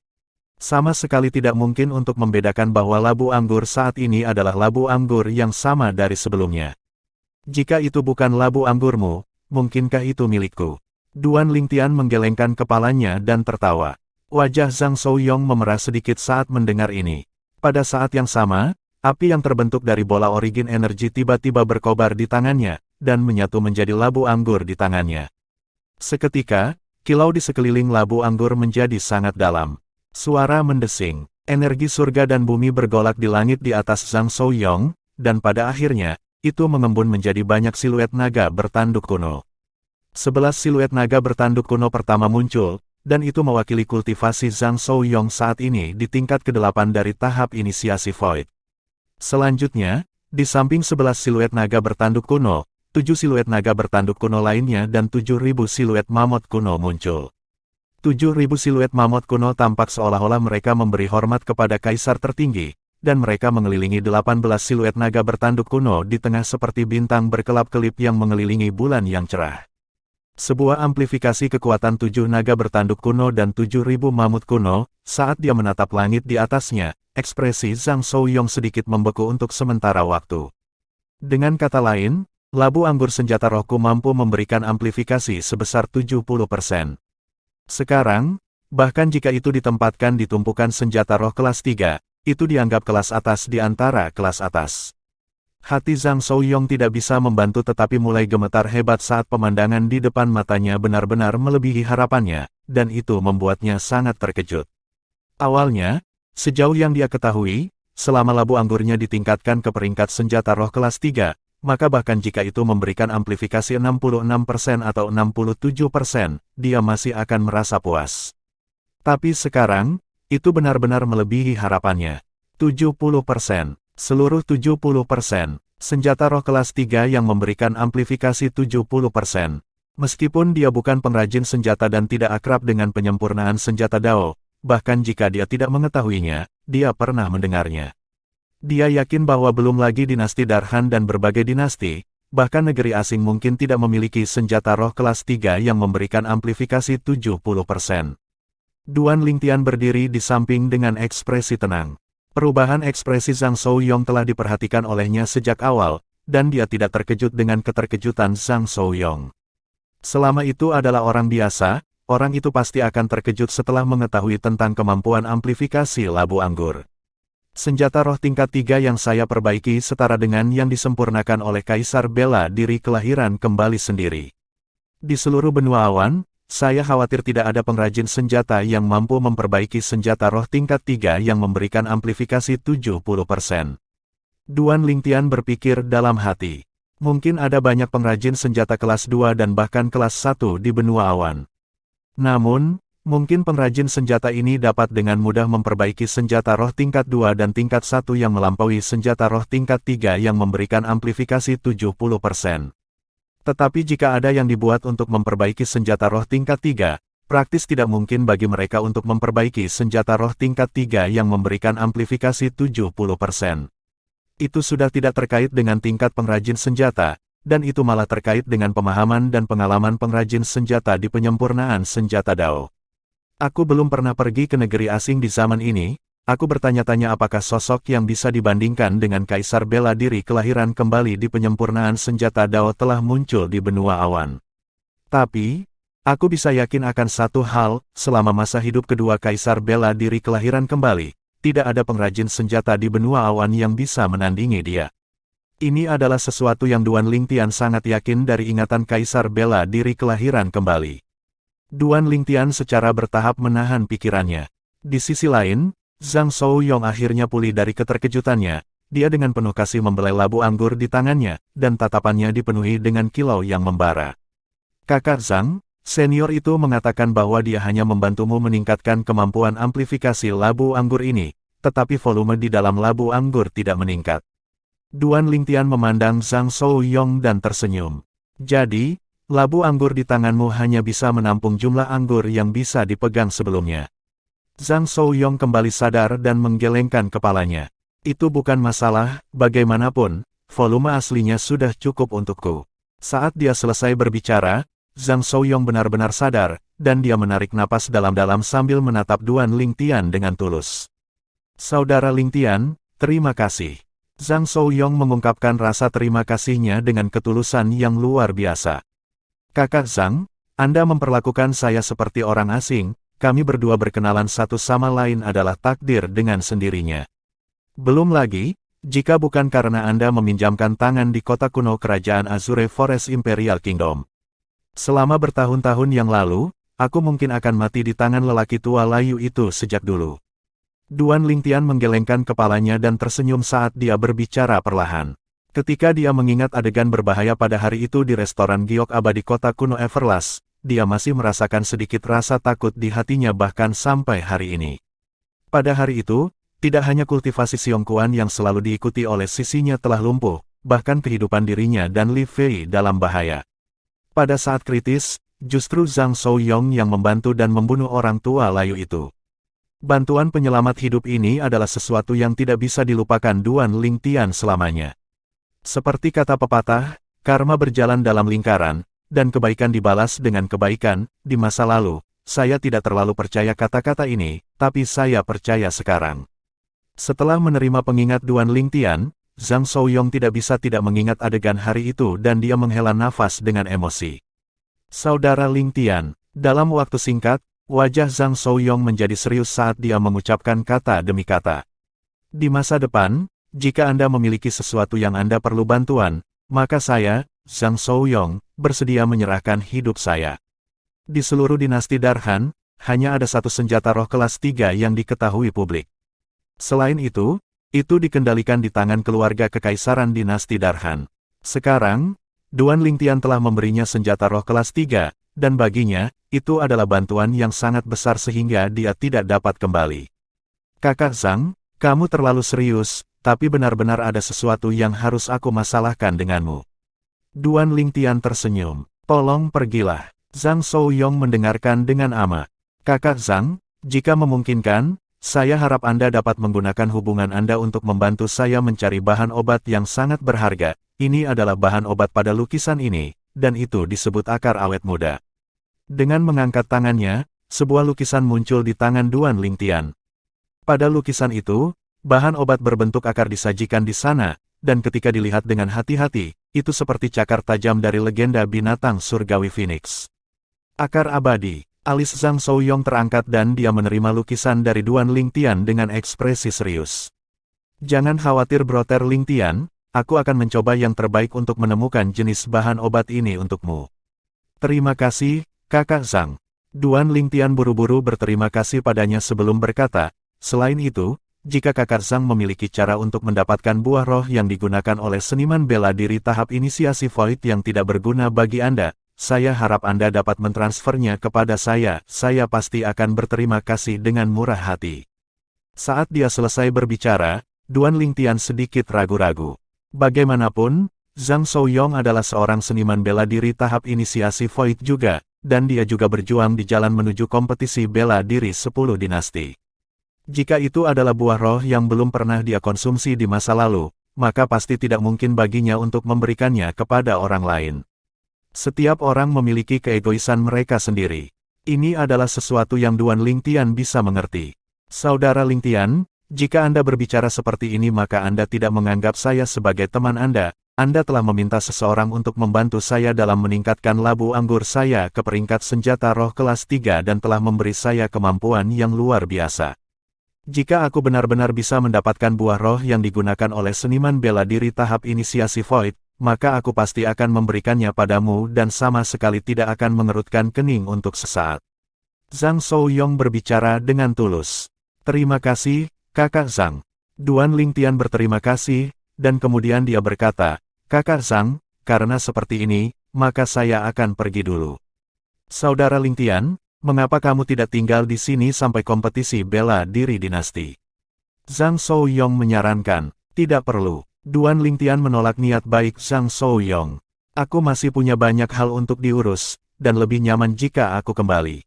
Sama sekali tidak mungkin untuk membedakan bahwa labu anggur saat ini adalah labu anggur yang sama dari sebelumnya. Jika itu bukan labu anggurmu, mungkinkah itu milikku? Duan Lingtian menggelengkan kepalanya dan tertawa. Wajah Zhang Shouyong memerah sedikit saat mendengar ini. Pada saat yang sama, api yang terbentuk dari bola origin energi tiba-tiba berkobar di tangannya, dan menyatu menjadi labu anggur di tangannya. Seketika, kilau di sekeliling labu anggur menjadi sangat dalam. Suara mendesing, energi surga dan bumi bergolak di langit di atas Zhang Shouyong, dan pada akhirnya, itu mengembun menjadi banyak siluet naga bertanduk kuno. 11 siluet naga bertanduk kuno pertama muncul, dan itu mewakili kultivasi Zhang Shouyong saat ini di tingkat ke-8 dari tahap inisiasi Void. Selanjutnya, di samping 11 siluet naga bertanduk kuno, 7 siluet naga bertanduk kuno lainnya dan 7.000 siluet mamut kuno muncul. 7.000 siluet mamut kuno tampak seolah-olah mereka memberi hormat kepada kaisar tertinggi, dan mereka mengelilingi 18 siluet naga bertanduk kuno di tengah seperti bintang berkelap-kelip yang mengelilingi bulan yang cerah. Sebuah amplifikasi kekuatan 7 naga bertanduk kuno dan 7.000 mamut kuno, saat dia menatap langit di atasnya, ekspresi Zhang Shouyong sedikit membeku untuk sementara waktu. Dengan kata lain, labu anggur senjata rohku mampu memberikan amplifikasi sebesar 70%. Sekarang, bahkan jika itu ditempatkan di tumpukan senjata roh kelas 3, itu dianggap kelas atas di antara kelas atas. Hati Zhang Shouyong tidak bisa membantu tetapi mulai gemetar hebat saat pemandangan di depan matanya benar-benar melebihi harapannya, dan itu membuatnya sangat terkejut. Awalnya, sejauh yang dia ketahui, selama labu anggurnya ditingkatkan ke peringkat senjata roh kelas 3, maka bahkan jika itu memberikan amplifikasi 66% atau 67%, dia masih akan merasa puas. Tapi sekarang, itu benar-benar melebihi harapannya. 70%, seluruh 70%, senjata roh kelas 3 yang memberikan amplifikasi 70%. Meskipun dia bukan pengrajin senjata dan tidak akrab dengan penyempurnaan senjata Dao, bahkan jika dia tidak mengetahuinya, dia pernah mendengarnya. Dia yakin bahwa belum lagi dinasti Darhan dan berbagai dinasti, bahkan negeri asing mungkin tidak memiliki senjata roh kelas 3 yang memberikan amplifikasi 70%. Duan Lingtian berdiri di samping dengan ekspresi tenang. Perubahan ekspresi Zhang Shouyong telah diperhatikan olehnya sejak awal, dan dia tidak terkejut dengan keterkejutan Zhang Shouyong. Selama itu adalah orang biasa, orang itu pasti akan terkejut setelah mengetahui tentang kemampuan amplifikasi labu anggur. Senjata roh tingkat 3 yang saya perbaiki setara dengan yang disempurnakan oleh Kaisar Bela Diri Kelahiran Kembali sendiri. Di seluruh benua awan, saya khawatir tidak ada pengrajin senjata yang mampu memperbaiki senjata roh tingkat 3 yang memberikan amplifikasi 70%. Duan Lingtian berpikir dalam hati. Mungkin ada banyak pengrajin senjata kelas 2 dan bahkan kelas 1 di benua awan. Namun, mungkin pengrajin senjata ini dapat dengan mudah memperbaiki senjata roh tingkat 2 dan tingkat 1 yang melampaui senjata roh tingkat 3 yang memberikan amplifikasi 70%. Tetapi jika ada yang dibuat untuk memperbaiki senjata roh tingkat 3, praktis tidak mungkin bagi mereka untuk memperbaiki senjata roh tingkat 3 yang memberikan amplifikasi 70%. Itu sudah tidak terkait dengan tingkat pengrajin senjata, dan itu malah terkait dengan pemahaman dan pengalaman pengrajin senjata di penyempurnaan senjata Dao. Aku belum pernah pergi ke negeri asing di zaman ini, aku bertanya-tanya apakah sosok yang bisa dibandingkan dengan Kaisar Bela Diri Kelahiran Kembali di penyempurnaan senjata Dao telah muncul di benua awan. Tapi, aku bisa yakin akan satu hal, selama masa hidup kedua Kaisar Bela Diri Kelahiran Kembali, tidak ada pengrajin senjata di benua awan yang bisa menandingi dia. Ini adalah sesuatu yang Duan Lingtian sangat yakin dari ingatan Kaisar Bela Diri Kelahiran Kembali. Duan Lingtian secara bertahap menahan pikirannya. Di sisi lain, Zhang Shouyong akhirnya pulih dari keterkejutannya. Dia dengan penuh kasih membelai labu anggur di tangannya, dan tatapannya dipenuhi dengan kilau yang membara. Kakak Zhang, senior itu mengatakan bahwa dia hanya membantumu meningkatkan kemampuan amplifikasi labu anggur ini, tetapi volume di dalam labu anggur tidak meningkat. Duan Lingtian memandang Zhang Shouyong dan tersenyum. Jadi, labu anggur di tanganmu hanya bisa menampung jumlah anggur yang bisa dipegang sebelumnya. Zhang Shouyong kembali sadar dan menggelengkan kepalanya. Itu bukan masalah, bagaimanapun, volume aslinya sudah cukup untukku. Saat dia selesai berbicara, Zhang Shouyong benar-benar sadar, dan dia menarik napas dalam-dalam sambil menatap Duan Lingtian dengan tulus. Saudara Lingtian, terima kasih. Zhang Shouyong mengungkapkan rasa terima kasihnya dengan ketulusan yang luar biasa. Kakak Zhang, Anda memperlakukan saya seperti orang asing, kami berdua berkenalan satu sama lain adalah takdir dengan sendirinya. Belum lagi, jika bukan karena Anda meminjamkan tangan di kota kuno kerajaan Azure Forest Imperial Kingdom. Selama bertahun-tahun yang lalu, aku mungkin akan mati di tangan lelaki tua layu itu sejak dulu. Duan Lingtian menggelengkan kepalanya dan tersenyum saat dia berbicara perlahan. Ketika dia mengingat adegan berbahaya pada hari itu di restoran giok abadi kota kuno Everlast, dia masih merasakan sedikit rasa takut di hatinya bahkan sampai hari ini. Pada hari itu, tidak hanya kultivasi Xiongquan yang selalu diikuti oleh sisinya telah lumpuh, bahkan kehidupan dirinya dan Li Fei dalam bahaya. Pada saat kritis, justru Zhang Shouyong yang membantu dan membunuh orang tua layu itu. Bantuan penyelamat hidup ini adalah sesuatu yang tidak bisa dilupakan Duan Lingtian selamanya. Seperti kata pepatah, karma berjalan dalam lingkaran, dan kebaikan dibalas dengan kebaikan. Di masa lalu, saya tidak terlalu percaya kata-kata ini, tapi saya percaya sekarang. Setelah menerima pengingat Duan Lingtian, Zhang Shouyong tidak bisa tidak mengingat adegan hari itu dan dia menghela nafas dengan emosi. Saudara Lingtian, dalam waktu singkat, wajah Zhang Shouyong menjadi serius saat dia mengucapkan kata demi kata. Di masa depan, jika Anda memiliki sesuatu yang Anda perlu bantuan, maka saya, Zhang Shouyong, bersedia menyerahkan hidup saya. Di seluruh dinasti Darhan, hanya ada satu senjata roh kelas 3 yang diketahui publik. Selain itu dikendalikan di tangan keluarga kekaisaran dinasti Darhan. Sekarang, Duan Lingtian telah memberinya senjata roh kelas 3, dan baginya, itu adalah bantuan yang sangat besar sehingga dia tidak dapat kembali. Kakak Zhang, kamu terlalu serius, tapi benar-benar ada sesuatu yang harus aku masalahkan denganmu. Duan Lingtian tersenyum. Tolong pergilah. Zhang Souyong mendengarkan dengan amat. Kakak Zhang, jika memungkinkan, saya harap Anda dapat menggunakan hubungan Anda untuk membantu saya mencari bahan obat yang sangat berharga. Ini adalah bahan obat pada lukisan ini, dan itu disebut akar awet muda. Dengan mengangkat tangannya, sebuah lukisan muncul di tangan Duan Lingtian. Pada lukisan itu, bahan obat berbentuk akar disajikan di sana, dan ketika dilihat dengan hati-hati, itu seperti cakar tajam dari legenda binatang surgawi Phoenix. Akar abadi. Alis Zhang Souyong terangkat dan dia menerima lukisan dari Duan Lingtian dengan ekspresi serius. Jangan khawatir Broter Lingtian, aku akan mencoba yang terbaik untuk menemukan jenis bahan obat ini untukmu. Terima kasih, Kakak Zhang. Duan Lingtian buru-buru berterima kasih padanya sebelum berkata, selain itu, jika Kakak Zhang memiliki cara untuk mendapatkan buah roh yang digunakan oleh seniman bela diri tahap inisiasi Void yang tidak berguna bagi Anda, saya harap Anda dapat mentransfernya kepada saya pasti akan berterima kasih dengan murah hati. Saat dia selesai berbicara, Duan Lingtian sedikit ragu-ragu. Bagaimanapun, Zhang Souyong adalah seorang seniman bela diri tahap inisiasi Void juga, dan dia juga berjuang di jalan menuju kompetisi bela diri 10 dinasti. Jika itu adalah buah roh yang belum pernah dia konsumsi di masa lalu, maka pasti tidak mungkin baginya untuk memberikannya kepada orang lain. Setiap orang memiliki keegoisan mereka sendiri. Ini adalah sesuatu yang Duan Lingtian bisa mengerti. Saudara Lingtian, jika Anda berbicara seperti ini maka Anda tidak menganggap saya sebagai teman Anda. Anda telah meminta seseorang untuk membantu saya dalam meningkatkan labu anggur saya ke peringkat senjata roh kelas 3 dan telah memberi saya kemampuan yang luar biasa. Jika aku benar-benar bisa mendapatkan buah roh yang digunakan oleh seniman bela diri tahap inisiasi Void, maka aku pasti akan memberikannya padamu dan sama sekali tidak akan mengerutkan kening untuk sesaat. Zhang Souyong berbicara dengan tulus. Terima kasih, Kakak Zhang. Duan Lingtian berterima kasih, dan kemudian dia berkata, Kakak Zhang, karena seperti ini, maka saya akan pergi dulu. Saudara Lingtian, mengapa kamu tidak tinggal di sini sampai kompetisi bela diri dinasti? Zhang Souyong menyarankan, tidak perlu. Duan Lingtian menolak niat baik Zhang Souyong. Aku masih punya banyak hal untuk diurus, dan lebih nyaman jika aku kembali.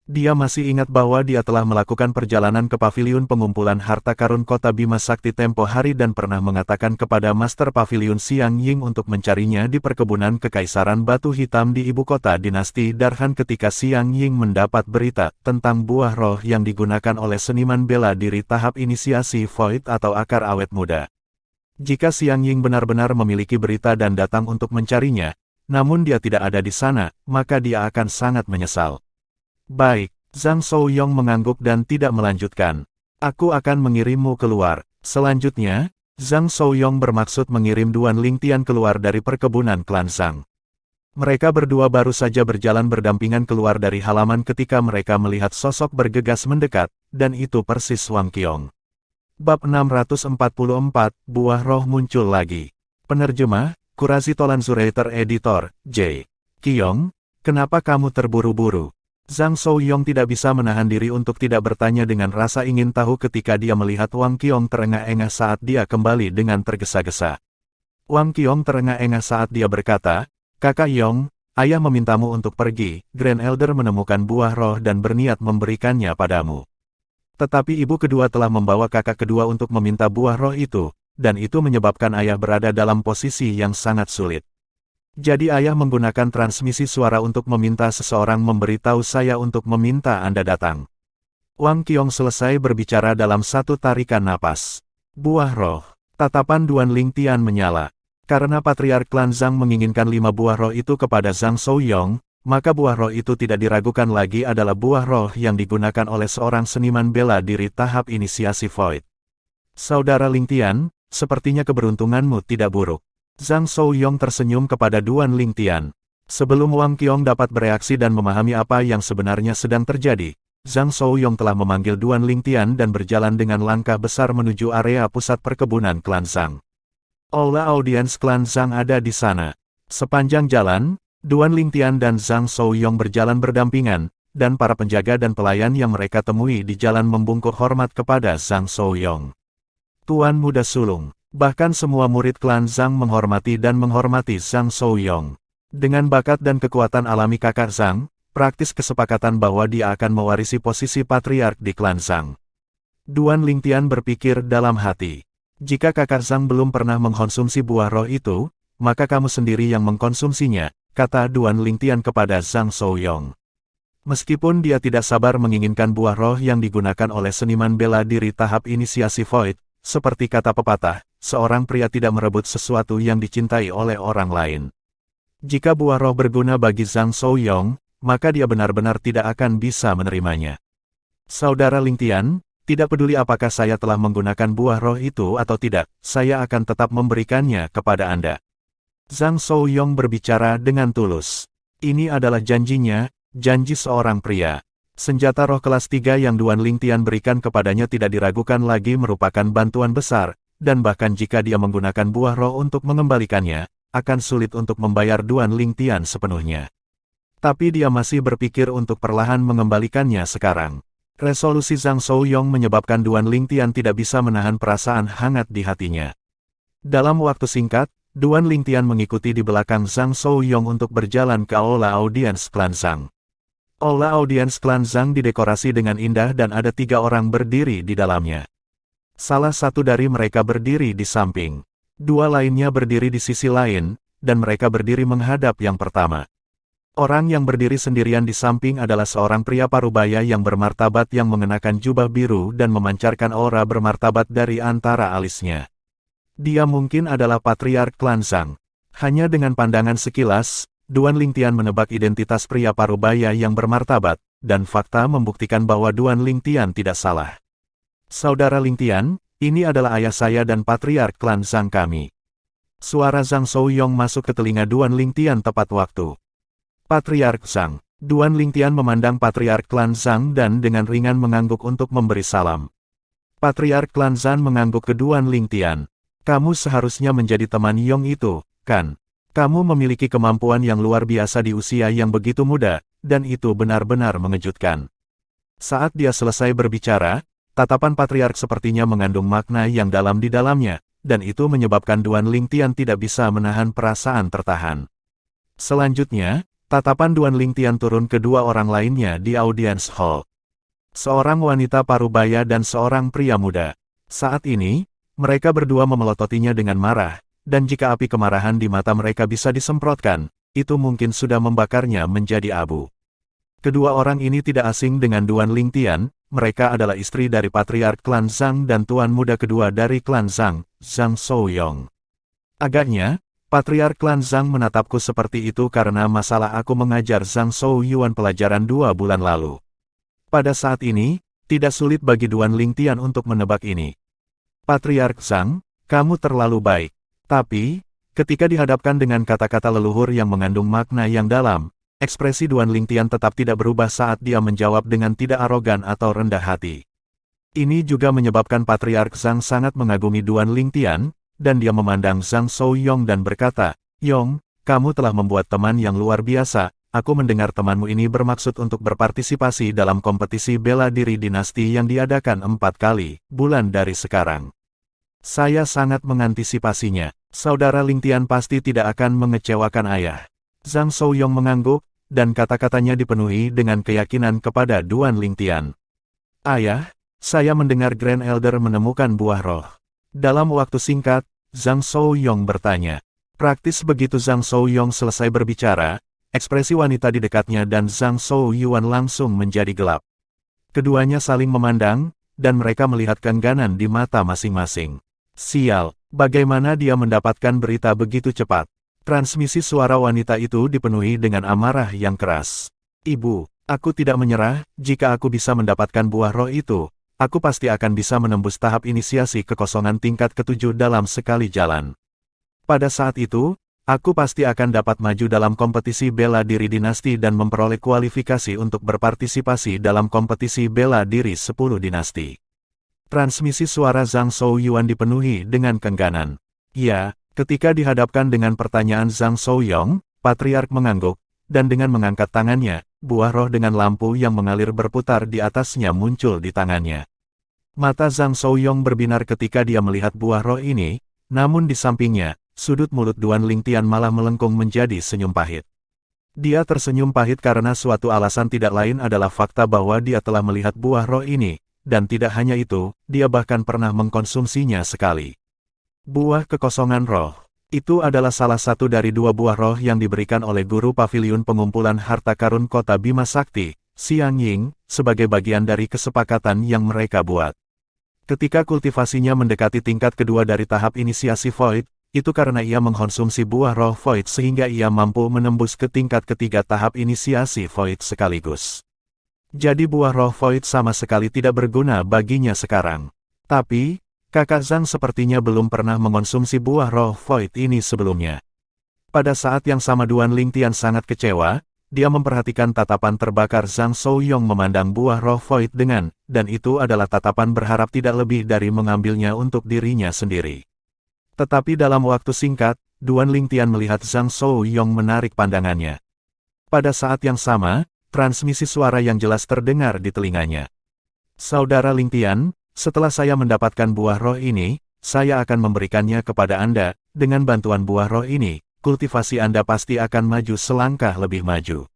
Dia masih ingat bahwa dia telah melakukan perjalanan ke paviliun pengumpulan harta karun kota Bima Sakti tempo hari dan pernah mengatakan kepada Master Paviliun Xiang Ying untuk mencarinya di perkebunan Kekaisaran Batu Hitam di ibu kota dinasti Darhan ketika Xiang Ying mendapat berita tentang buah roh yang digunakan oleh seniman bela diri tahap inisiasi Void atau akar awet muda. Jika Xiang Ying benar-benar memiliki berita dan datang untuk mencarinya, namun dia tidak ada di sana, maka dia akan sangat menyesal. Baik, Zhang Souyong mengangguk dan tidak melanjutkan. Aku akan mengirimmu keluar. Selanjutnya, Zhang Souyong bermaksud mengirim Duan Lingtian keluar dari perkebunan klan Zhang. Mereka berdua baru saja berjalan berdampingan keluar dari halaman ketika mereka melihat sosok bergegas mendekat, dan itu persis Wang Qiong. Bab 644, Buah Roh muncul lagi. Penerjemah, Kurasi Tolan Zurator Editor, J. Qiong, kenapa kamu terburu-buru? Zhang Souyong tidak bisa menahan diri untuk tidak bertanya dengan rasa ingin tahu ketika dia melihat Wang Qiong terengah-engah saat dia kembali dengan tergesa-gesa. Wang Qiong terengah-engah saat dia berkata, Kakak Yong, ayah memintamu untuk pergi. Grand Elder menemukan buah roh dan berniat memberikannya padamu. Tetapi ibu kedua telah membawa kakak kedua untuk meminta buah roh itu, dan itu menyebabkan ayah berada dalam posisi yang sangat sulit. Jadi ayah menggunakan transmisi suara untuk meminta seseorang memberitahu saya untuk meminta Anda datang. Wang Qiong selesai berbicara dalam satu tarikan napas. Buah roh. Tatapan Duan Lingtian menyala. Karena Patriark Klan Zhang menginginkan 5 buah roh itu kepada Zhang Souyong, maka buah roh itu tidak diragukan lagi adalah buah roh yang digunakan oleh seorang seniman bela diri tahap inisiasi Void. Saudara Lingtian, sepertinya keberuntunganmu tidak buruk. Zhang Souyong tersenyum kepada Duan Lingtian. Sebelum Wang Qiong dapat bereaksi dan memahami apa yang sebenarnya sedang terjadi, Zhang Souyong telah memanggil Duan Lingtian dan berjalan dengan langkah besar menuju area pusat perkebunan klan Zhang. Aula audiens klan Zhang ada di sana. Sepanjang jalan, Duan Lingtian dan Zhang Souyong berjalan berdampingan, dan para penjaga dan pelayan yang mereka temui di jalan membungkuk hormat kepada Zhang Souyong. Tuan Muda Sulung, bahkan semua murid klan Zhang menghormati Zhang Souyong. Dengan bakat dan kekuatan alami kakak Zhang, praktis kesepakatan bahwa dia akan mewarisi posisi patriark di klan Zhang. Duan Lingtian berpikir dalam hati, jika kakak Zhang belum pernah mengkonsumsi buah roh itu, maka kamu sendiri yang mengkonsumsinya, kata Duan Lingtian kepada Zhang Souyong. Meskipun dia tidak sabar menginginkan buah roh yang digunakan oleh seniman bela diri tahap inisiasi Void, seperti kata pepatah, seorang pria tidak merebut sesuatu yang dicintai oleh orang lain. Jika buah roh berguna bagi Zhang Souyong, maka dia benar-benar tidak akan bisa menerimanya. Saudara Lingtian, tidak peduli apakah saya telah menggunakan buah roh itu atau tidak, saya akan tetap memberikannya kepada Anda. Zhang Souyong berbicara dengan tulus. Ini adalah janjinya, janji seorang pria. Senjata roh kelas 3 yang Duan Lingtian berikan kepadanya tidak diragukan lagi merupakan bantuan besar, dan bahkan jika dia menggunakan buah roh untuk mengembalikannya, akan sulit untuk membayar Duan Lingtian sepenuhnya. Tapi dia masih berpikir untuk perlahan mengembalikannya sekarang. Resolusi Zhang Souyong menyebabkan Duan Lingtian tidak bisa menahan perasaan hangat di hatinya. Dalam waktu singkat, Duan Lingtian mengikuti di belakang Zhang Souyong untuk berjalan ke aula audiens klan Zhang. Aula audiens klan Zhang didekorasi dengan indah dan ada 3 orang berdiri di dalamnya. Salah satu dari mereka berdiri di samping. 2 lainnya berdiri di sisi lain, dan mereka berdiri menghadap yang pertama. Orang yang berdiri sendirian di samping adalah seorang pria parubaya yang bermartabat yang mengenakan jubah biru dan memancarkan aura bermartabat dari antara alisnya. Dia mungkin adalah patriark klan Zhang. Hanya dengan pandangan sekilas, Duan Lingtian menebak identitas pria parubaya yang bermartabat, dan fakta membuktikan bahwa Duan Lingtian tidak salah. Saudara Lingtian, ini adalah ayah saya dan patriark klan Zhang kami. Suara Zhang Souyong masuk ke telinga Duan Lingtian tepat waktu. Patriark Zhang. Duan Lingtian memandang patriark klan Zhang dan dengan ringan mengangguk untuk memberi salam. Patriark klan Zhang mengangguk ke Duan Lingtian. Kamu seharusnya menjadi teman Yong itu, kan? Kamu memiliki kemampuan yang luar biasa di usia yang begitu muda, dan itu benar-benar mengejutkan. Saat dia selesai berbicara, tatapan patriark sepertinya mengandung makna yang dalam di dalamnya, dan itu menyebabkan Duan Lingtian tidak bisa menahan perasaan tertahan. Selanjutnya, tatapan Duan Lingtian turun ke 2 orang lainnya di audience hall. Seorang wanita parubaya dan seorang pria muda. Saat ini, mereka berdua memelototinya dengan marah, dan jika api kemarahan di mata mereka bisa disemprotkan, itu mungkin sudah membakarnya menjadi abu. Kedua orang ini tidak asing dengan Duan Lingtian, mereka adalah istri dari patriark klan Zhang dan tuan muda kedua dari klan Zhang, Zhang Souyong. Agaknya, patriark klan Zhang menatapku seperti itu karena masalah aku mengajar Zhang Souyuan pelajaran 2 bulan lalu. Pada saat ini, tidak sulit bagi Duan Lingtian untuk menebak ini. Patriark Zhang, kamu terlalu baik. Tapi, ketika dihadapkan dengan kata-kata leluhur yang mengandung makna yang dalam, ekspresi Duan Lingtian tetap tidak berubah saat dia menjawab dengan tidak arogan atau rendah hati. Ini juga menyebabkan Patriark Zhang sangat mengagumi Duan Lingtian, dan dia memandang Zhang Souyong dan berkata, Yong, kamu telah membuat teman yang luar biasa. Aku mendengar temanmu ini bermaksud untuk berpartisipasi dalam kompetisi bela diri dinasti yang diadakan 4 kali, bulan dari sekarang. Saya sangat mengantisipasinya. Saudara Lingtian pasti tidak akan mengecewakan ayah. Zhang Souyong mengangguk, dan kata-katanya dipenuhi dengan keyakinan kepada Duan Lingtian. Ayah, saya mendengar Grand Elder menemukan buah roh. Dalam waktu singkat, Zhang Souyong bertanya. Praktis begitu Zhang Souyong selesai berbicara, ekspresi wanita di dekatnya dan Zhang Souyuan langsung menjadi gelap. Keduanya saling memandang, dan mereka melihat keengganan di mata masing-masing. Sial, bagaimana dia mendapatkan berita begitu cepat? Transmisi suara wanita itu dipenuhi dengan amarah yang keras. Ibu, aku tidak menyerah, jika aku bisa mendapatkan buah roh itu, aku pasti akan bisa menembus tahap inisiasi kekosongan tingkat ke-7 dalam sekali jalan. Pada saat itu, aku pasti akan dapat maju dalam kompetisi bela diri dinasti dan memperoleh kualifikasi untuk berpartisipasi dalam kompetisi bela diri 10 dinasti. Transmisi suara Zhang Souyuan dipenuhi dengan keengganan. Ya, ketika dihadapkan dengan pertanyaan Zhang Souyong, Patriark mengangguk, dan dengan mengangkat tangannya, buah roh dengan lampu yang mengalir berputar di atasnya muncul di tangannya. Mata Zhang Souyong berbinar ketika dia melihat buah roh ini, namun di sampingnya, sudut mulut Duan Lingtian malah melengkung menjadi senyum pahit. Dia tersenyum pahit karena suatu alasan tidak lain adalah fakta bahwa dia telah melihat buah roh ini, dan tidak hanya itu, dia bahkan pernah mengkonsumsinya sekali. Buah kekosongan roh. Itu adalah salah satu dari dua buah roh yang diberikan oleh guru paviliun pengumpulan harta karun kota Bima Sakti, Xiang Ying, sebagai bagian dari kesepakatan yang mereka buat. Ketika kultivasinya mendekati tingkat kedua dari tahap inisiasi Void, itu karena ia mengkonsumsi buah roh Void sehingga ia mampu menembus ke tingkat ketiga tahap inisiasi Void sekaligus. Jadi buah roh Void sama sekali tidak berguna baginya sekarang. Tapi, Kakak Zhang sepertinya belum pernah mengonsumsi buah roh Void ini sebelumnya. Pada saat yang sama Duan Lingtian sangat kecewa, dia memperhatikan tatapan terbakar Zhang Souyong memandang buah roh Void dan itu adalah tatapan berharap tidak lebih dari mengambilnya untuk dirinya sendiri. Tetapi dalam waktu singkat, Duan Lingtian melihat Zhang Souyong menarik pandangannya. Pada saat yang sama, transmisi suara yang jelas terdengar di telinganya. Saudara Lingtian, setelah saya mendapatkan buah roh ini, saya akan memberikannya kepada Anda. Dengan bantuan buah roh ini, kultivasi Anda pasti akan maju selangkah lebih maju.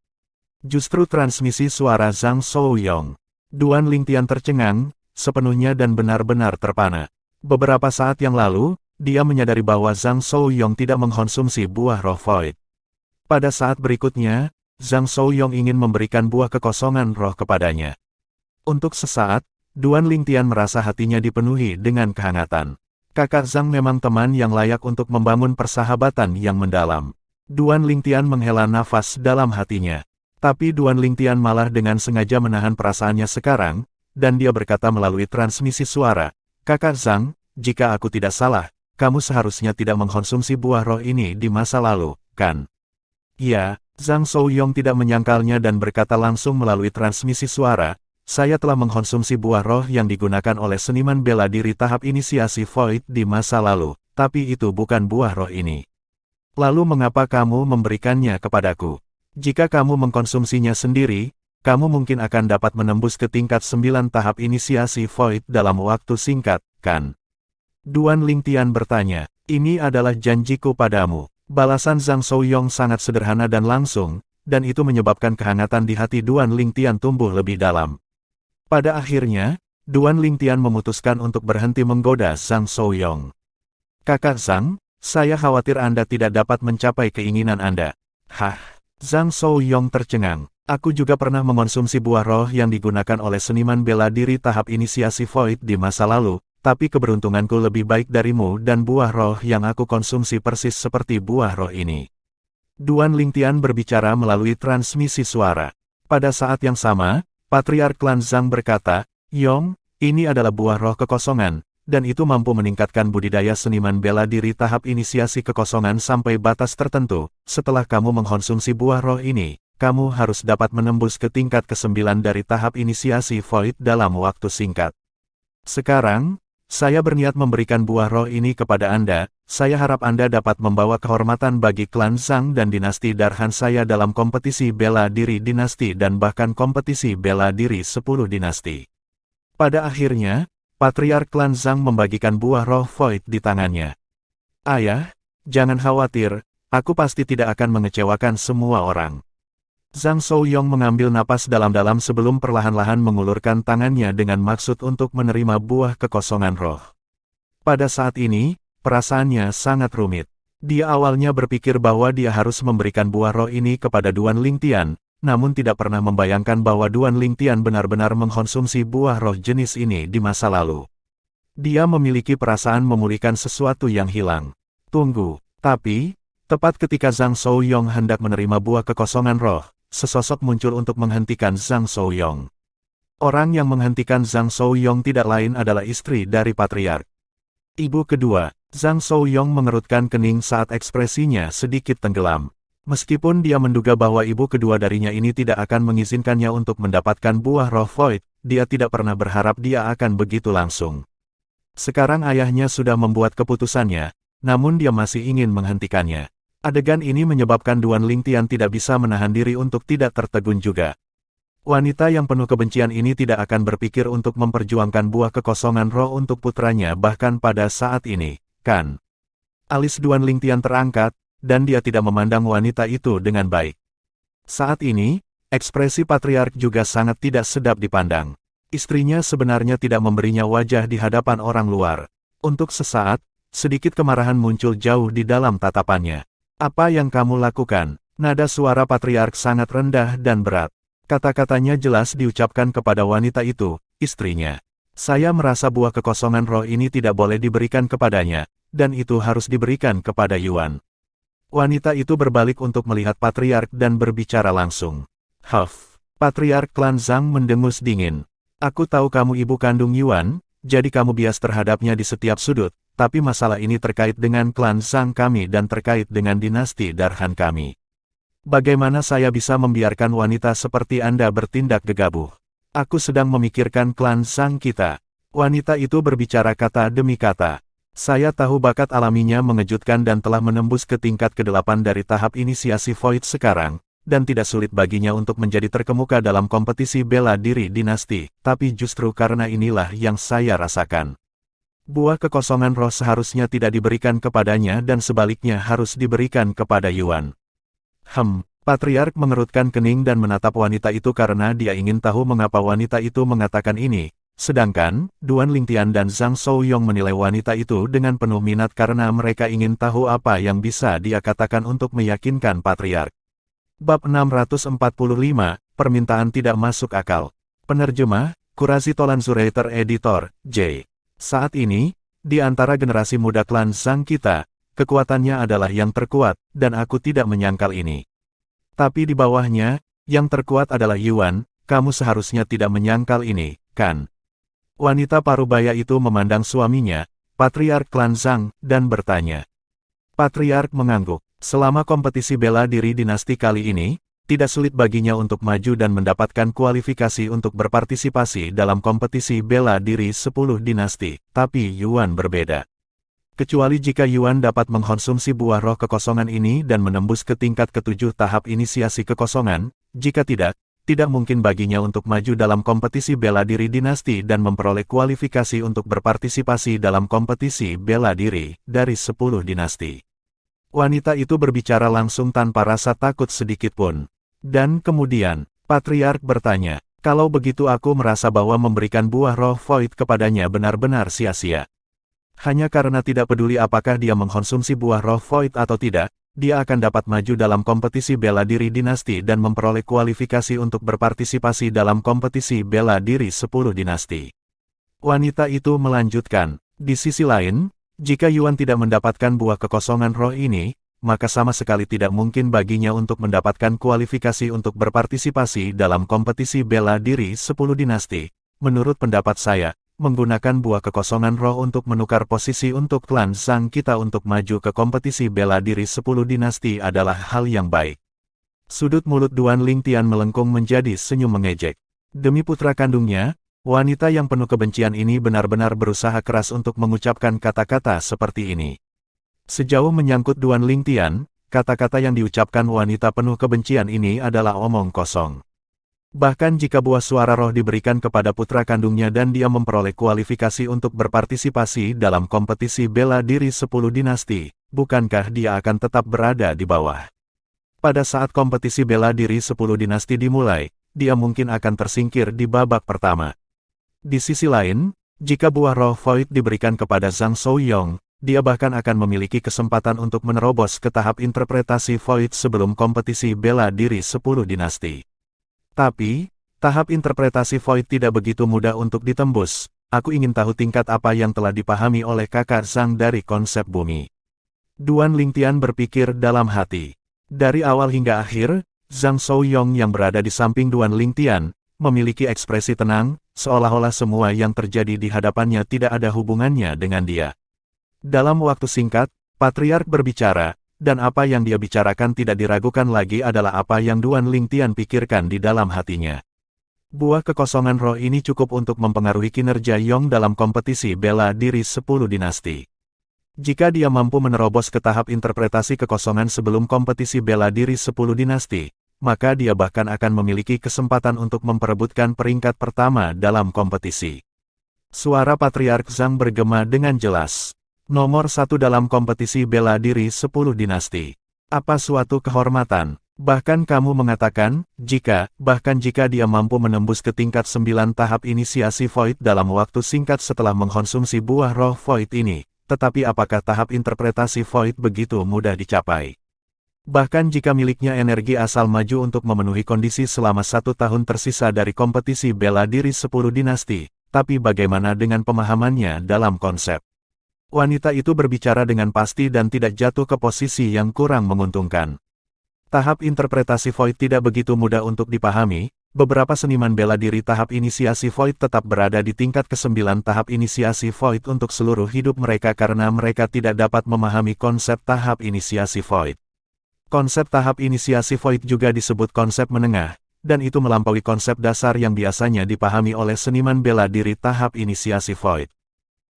Justru transmisi suara Zhang Souyong. Duan Lingtian tercengang, sepenuhnya dan benar-benar terpana. Beberapa saat yang lalu, dia menyadari bahwa Zhang Souyong tidak mengkonsumsi buah roh Void. Pada saat berikutnya, Zhang Souyong ingin memberikan buah kekosongan roh kepadanya. Untuk sesaat, Duan Lingtian merasa hatinya dipenuhi dengan kehangatan. Kakak Zhang memang teman yang layak untuk membangun persahabatan yang mendalam. Duan Lingtian menghela nafas dalam hatinya. Tapi Duan Lingtian malah dengan sengaja menahan perasaannya sekarang, dan dia berkata melalui transmisi suara, Kakak Zhang, jika aku tidak salah, kamu seharusnya tidak mengkonsumsi buah roh ini di masa lalu, kan? Iya, Zhang Souyong tidak menyangkalnya dan berkata langsung melalui transmisi suara, saya telah mengkonsumsi buah roh yang digunakan oleh seniman bela diri tahap inisiasi Void di masa lalu, tapi itu bukan buah roh ini. Lalu mengapa kamu memberikannya kepadaku? Jika kamu mengkonsumsinya sendiri, kamu mungkin akan dapat menembus ke tingkat 9 tahap inisiasi Void dalam waktu singkat, kan? Duan Lingtian bertanya, ini adalah janjiku padamu. Balasan Zhang Souyong sangat sederhana dan langsung, dan itu menyebabkan kehangatan di hati Duan Lingtian tumbuh lebih dalam. Pada akhirnya, Duan Lingtian memutuskan untuk berhenti menggoda Zhang Souyong. Kakak Zhang, saya khawatir Anda tidak dapat mencapai keinginan Anda. Hah? Zhang Souyong tercengang. Aku juga pernah mengonsumsi buah roh yang digunakan oleh seniman bela diri tahap inisiasi Void di masa lalu, tapi keberuntunganku lebih baik darimu dan buah roh yang aku konsumsi persis seperti buah roh ini. Duan Lingtian berbicara melalui transmisi suara. Pada saat yang sama, Patriark Klan Zhang berkata, Yong, ini adalah buah roh kekosongan, dan itu mampu meningkatkan budidaya seniman bela diri tahap inisiasi kekosongan sampai batas tertentu. Setelah kamu mengkonsumsi buah roh ini, kamu harus dapat menembus ke tingkat ke-9 dari tahap inisiasi Void dalam waktu singkat. Sekarang, saya berniat memberikan buah roh ini kepada Anda. Saya harap Anda dapat membawa kehormatan bagi klan Zhang dan dinasti Darhan saya dalam kompetisi bela diri dinasti dan bahkan kompetisi bela diri 10 dinasti. Pada akhirnya, Patriark klan Zhang membagikan buah roh Void di tangannya. Ayah, jangan khawatir, aku pasti tidak akan mengecewakan semua orang. Zhang Souyong mengambil napas dalam-dalam sebelum perlahan-lahan mengulurkan tangannya dengan maksud untuk menerima buah kekosongan roh. Pada saat ini, perasaannya sangat rumit. Dia awalnya berpikir bahwa dia harus memberikan buah roh ini kepada Duan Lingtian, namun tidak pernah membayangkan bahwa Duan Lingtian benar-benar mengkonsumsi buah roh jenis ini di masa lalu. Dia memiliki perasaan memulihkan sesuatu yang hilang. Tunggu, tapi, tepat ketika Zhang Souyong hendak menerima buah kekosongan roh, sesosok muncul untuk menghentikan Zhang Souyong. Orang yang menghentikan Zhang Souyong tidak lain adalah istri dari Patriark. Ibu kedua, Zhang Souyong mengerutkan kening saat ekspresinya sedikit tenggelam. Meskipun dia menduga bahwa ibu kedua darinya ini tidak akan mengizinkannya untuk mendapatkan buah roh Void, dia tidak pernah berharap dia akan begitu langsung. Sekarang ayahnya sudah membuat keputusannya, namun dia masih ingin menghentikannya. Adegan ini menyebabkan Duan Lingtian tidak bisa menahan diri untuk tidak tertegun juga. Wanita yang penuh kebencian ini tidak akan berpikir untuk memperjuangkan buah kekosongan roh untuk putranya bahkan pada saat ini, kan? Alis Duan Lingtian terangkat, dan dia tidak memandang wanita itu dengan baik. Saat ini, ekspresi patriark juga sangat tidak sedap dipandang. Istrinya sebenarnya tidak memberinya wajah di hadapan orang luar. Untuk sesaat, sedikit kemarahan muncul jauh di dalam tatapannya. Apa yang kamu lakukan? Nada suara patriark sangat rendah dan berat. Kata-katanya jelas diucapkan kepada wanita itu, istrinya. Saya merasa buah kekosongan roh ini tidak boleh diberikan kepadanya, dan itu harus diberikan kepada Yuan. Wanita itu berbalik untuk melihat patriark dan berbicara langsung. Huff, patriark klan Zhang mendengus dingin. Aku tahu kamu ibu kandung Yuan, jadi kamu bias terhadapnya di setiap sudut, tapi masalah ini terkait dengan klan Zhang kami dan terkait dengan dinasti Darhan kami. Bagaimana saya bisa membiarkan wanita seperti Anda bertindak gegabah? Aku sedang memikirkan klan Zhang kita. Wanita itu berbicara kata demi kata. Saya tahu bakat alaminya mengejutkan dan telah menembus ke tingkat ke-8 dari tahap inisiasi Void sekarang, dan tidak sulit baginya untuk menjadi terkemuka dalam kompetisi bela diri dinasti, tapi justru karena inilah yang saya rasakan. Buah kekosongan roh seharusnya tidak diberikan kepadanya dan sebaliknya harus diberikan kepada Yuan. Patriark mengerutkan kening dan menatap wanita itu karena dia ingin tahu mengapa wanita itu mengatakan ini. Sedangkan, Duan Lingtian dan Zhang Shouyong menilai wanita itu dengan penuh minat karena mereka ingin tahu apa yang bisa dia katakan untuk meyakinkan Patriark. Bab 645, Permintaan Tidak Masuk Akal. Penerjemah, Qurazi Tolanzurator Editor, J. Saat ini, di antara generasi muda klan Zhang kita, kekuatannya adalah yang terkuat, dan aku tidak menyangkal ini. Tapi di bawahnya, yang terkuat adalah Yuan, kamu seharusnya tidak menyangkal ini, kan? Wanita parubaya itu memandang suaminya, Patriark klan Zhang, dan bertanya. Patriark mengangguk. Selama kompetisi bela diri dinasti kali ini, tidak sulit baginya untuk maju dan mendapatkan kualifikasi untuk berpartisipasi dalam kompetisi bela diri 10 dinasti, tapi Yuan berbeda. Kecuali jika Yuan dapat mengkonsumsi buah roh kekosongan ini dan menembus ke tingkat ke-7 tahap inisiasi kekosongan, jika tidak mungkin baginya untuk maju dalam kompetisi bela diri dinasti dan memperoleh kualifikasi untuk berpartisipasi dalam kompetisi bela diri dari 10 dinasti. Wanita itu berbicara langsung tanpa rasa takut sedikit pun. Dan kemudian, Patriark bertanya, kalau begitu aku merasa bahwa memberikan buah roh Void kepadanya benar-benar sia-sia. Hanya karena tidak peduli apakah dia mengkonsumsi buah roh Void atau tidak, dia akan dapat maju dalam kompetisi bela diri dinasti dan memperoleh kualifikasi untuk berpartisipasi dalam kompetisi bela diri 10 dinasti. Wanita itu melanjutkan, di sisi lain, jika Yuan tidak mendapatkan buah kekosongan roh ini, maka sama sekali tidak mungkin baginya untuk mendapatkan kualifikasi untuk berpartisipasi dalam kompetisi bela diri 10 dinasti. Menurut pendapat saya, menggunakan buah kekosongan roh untuk menukar posisi untuk klan Zhang kita untuk maju ke kompetisi bela diri 10 dinasti adalah hal yang baik. Sudut mulut Duan Lingtian melengkung menjadi senyum mengejek. Demi putra kandungnya, wanita yang penuh kebencian ini benar-benar berusaha keras untuk mengucapkan kata-kata seperti ini. Sejauh menyangkut Duan Lingtian, kata-kata yang diucapkan wanita penuh kebencian ini adalah omong kosong. Bahkan jika buah suara roh diberikan kepada putra kandungnya dan dia memperoleh kualifikasi untuk berpartisipasi dalam kompetisi bela diri 10 dinasti, bukankah dia akan tetap berada di bawah? Pada saat kompetisi bela diri 10 dinasti dimulai, dia mungkin akan tersingkir di babak pertama. Di sisi lain, jika buah roh Void diberikan kepada Zhang Shouyong, dia bahkan akan memiliki kesempatan untuk menerobos ke tahap interpretasi Void sebelum kompetisi bela diri 10 dinasti. Tapi, tahap interpretasi Void tidak begitu mudah untuk ditembus. Aku ingin tahu tingkat apa yang telah dipahami oleh kakak Zhang dari konsep bumi. Duan Lingtian berpikir dalam hati. Dari awal hingga akhir, Zhang Shouyong yang berada di samping Duan Lingtian, memiliki ekspresi tenang, seolah-olah semua yang terjadi di hadapannya tidak ada hubungannya dengan dia. Dalam waktu singkat, Patriark berbicara, dan apa yang dia bicarakan tidak diragukan lagi adalah apa yang Duan Lingtian pikirkan di dalam hatinya. Buah kekosongan roh ini cukup untuk mempengaruhi kinerja Yong dalam kompetisi bela diri 10 dinasti. Jika dia mampu menerobos ke tahap interpretasi kekosongan sebelum kompetisi bela diri 10 dinasti, maka dia bahkan akan memiliki kesempatan untuk memperebutkan peringkat pertama dalam kompetisi. Suara Patriark Zhang bergema dengan jelas. Nomor 1 dalam kompetisi bela diri 10 dinasti. Apa suatu kehormatan? Bahkan kamu mengatakan, bahkan jika dia mampu menembus ke tingkat 9 tahap inisiasi Void dalam waktu singkat setelah mengkonsumsi buah roh Void ini, tetapi apakah tahap interpretasi Void begitu mudah dicapai? Bahkan jika miliknya energi asal maju untuk memenuhi kondisi selama 1 tahun tersisa dari kompetisi bela diri 10 dinasti, tapi bagaimana dengan pemahamannya dalam konsep? Wanita itu berbicara dengan pasti dan tidak jatuh ke posisi yang kurang menguntungkan. Tahap interpretasi Void tidak begitu mudah untuk dipahami, beberapa seniman bela diri tahap inisiasi Void tetap berada di tingkat ke-9 tahap inisiasi Void untuk seluruh hidup mereka karena mereka tidak dapat memahami konsep tahap inisiasi Void. Konsep tahap inisiasi Void juga disebut konsep menengah, dan itu melampaui konsep dasar yang biasanya dipahami oleh seniman bela diri tahap inisiasi Void.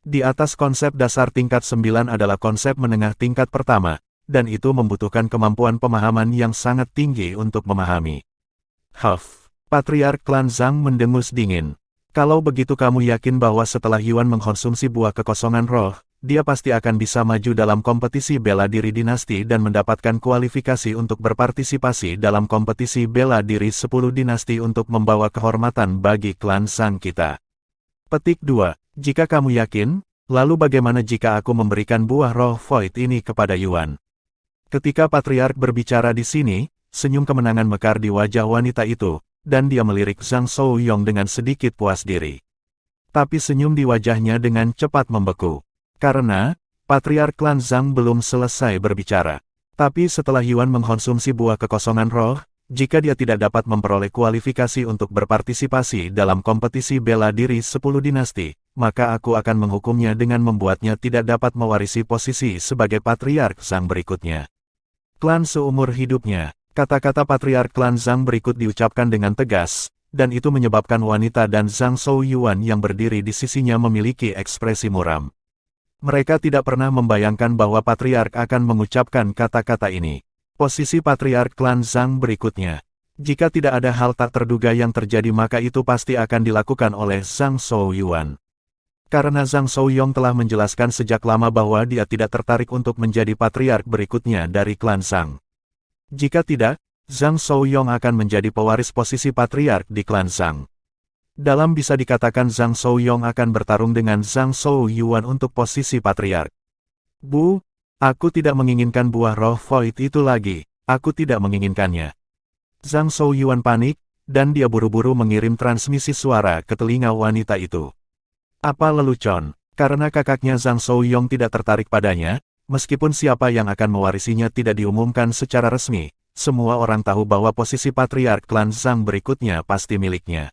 Di atas konsep dasar tingkat 9 adalah konsep menengah tingkat pertama, dan itu membutuhkan kemampuan pemahaman yang sangat tinggi untuk memahami. Patriark klan Zhang mendengus dingin. Kalau begitu kamu yakin bahwa setelah Yuan mengkonsumsi buah kekosongan roh, dia pasti akan bisa maju dalam kompetisi bela diri dinasti dan mendapatkan kualifikasi untuk berpartisipasi dalam kompetisi bela diri 10 dinasti untuk membawa kehormatan bagi klan Zhang kita. Petik 2. Jika kamu yakin, lalu bagaimana jika aku memberikan buah roh Void ini kepada Yuan? Ketika Patriark berbicara di sini, senyum kemenangan mekar di wajah wanita itu, dan dia melirik Zhang Shouyong dengan sedikit puas diri. Tapi senyum di wajahnya dengan cepat membeku. Karena, Patriark klan Zhang belum selesai berbicara. Tapi setelah Yuan mengkonsumsi buah kekosongan roh, jika dia tidak dapat memperoleh kualifikasi untuk berpartisipasi dalam kompetisi bela diri 10 dinasti, maka aku akan menghukumnya dengan membuatnya tidak dapat mewarisi posisi sebagai Patriark Zhang berikutnya. Klan seumur hidupnya. Kata-kata Patriark klan Zhang berikut diucapkan dengan tegas, dan itu menyebabkan wanita dan Zhang Shouyuan yang berdiri di sisinya memiliki ekspresi muram. Mereka tidak pernah membayangkan bahwa Patriark akan mengucapkan kata-kata ini. Posisi Patriark klan Zhang berikutnya. Jika tidak ada hal tak terduga yang terjadi maka itu pasti akan dilakukan oleh Zhang Shouyuan. Karena Zhang Shouyong telah menjelaskan sejak lama bahwa dia tidak tertarik untuk menjadi patriark berikutnya dari klan Zhang. Jika tidak, Zhang Shouyong akan menjadi pewaris posisi patriark di klan Zhang. Dalam bisa dikatakan Zhang Shouyong akan bertarung dengan Zhang Shouyuan untuk posisi patriark. Bu, aku tidak menginginkan buah roh Void itu lagi, aku tidak menginginkannya. Zhang Shouyuan panik, dan dia buru-buru mengirim transmisi suara ke telinga wanita itu. Apa lelucon, karena kakaknya Zhang Shouyong tidak tertarik padanya, meskipun siapa yang akan mewarisinya tidak diumumkan secara resmi, semua orang tahu bahwa posisi patriark klan Zhang berikutnya pasti miliknya.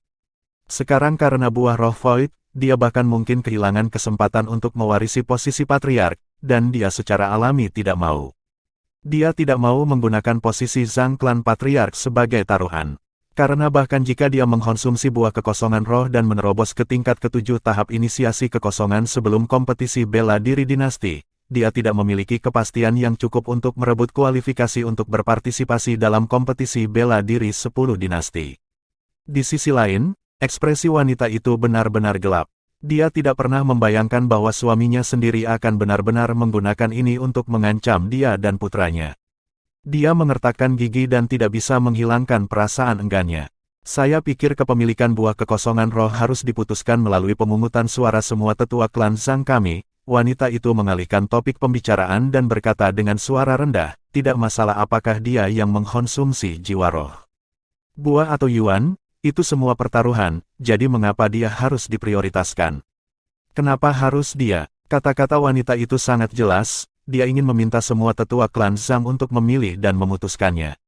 Sekarang karena buah roh Void, dia bahkan mungkin kehilangan kesempatan untuk mewarisi posisi patriark, dan dia secara alami tidak mau. Dia tidak mau menggunakan posisi Zhang klan patriark sebagai taruhan. Karena bahkan jika dia mengkonsumsi buah kekosongan roh dan menerobos ke tingkat ke-7 tahap inisiasi kekosongan sebelum kompetisi bela diri dinasti, dia tidak memiliki kepastian yang cukup untuk merebut kualifikasi untuk berpartisipasi dalam kompetisi bela diri 10 dinasti. Di sisi lain, ekspresi wanita itu benar-benar gelap. Dia tidak pernah membayangkan bahwa suaminya sendiri akan benar-benar menggunakan ini untuk mengancam dia dan putranya. Dia mengertakkan gigi dan tidak bisa menghilangkan perasaan enggannya. Saya pikir kepemilikan buah kekosongan roh harus diputuskan melalui pemungutan suara semua tetua klan Zhang kami. Wanita itu mengalihkan topik pembicaraan dan berkata dengan suara rendah, tidak masalah apakah dia yang mengkonsumsi jiwa roh. Buah atau Yuan, itu semua pertaruhan, jadi mengapa dia harus diprioritaskan? Kenapa harus dia? Kata-kata wanita itu sangat jelas. Dia ingin meminta semua tetua klan Zhang untuk memilih dan memutuskannya.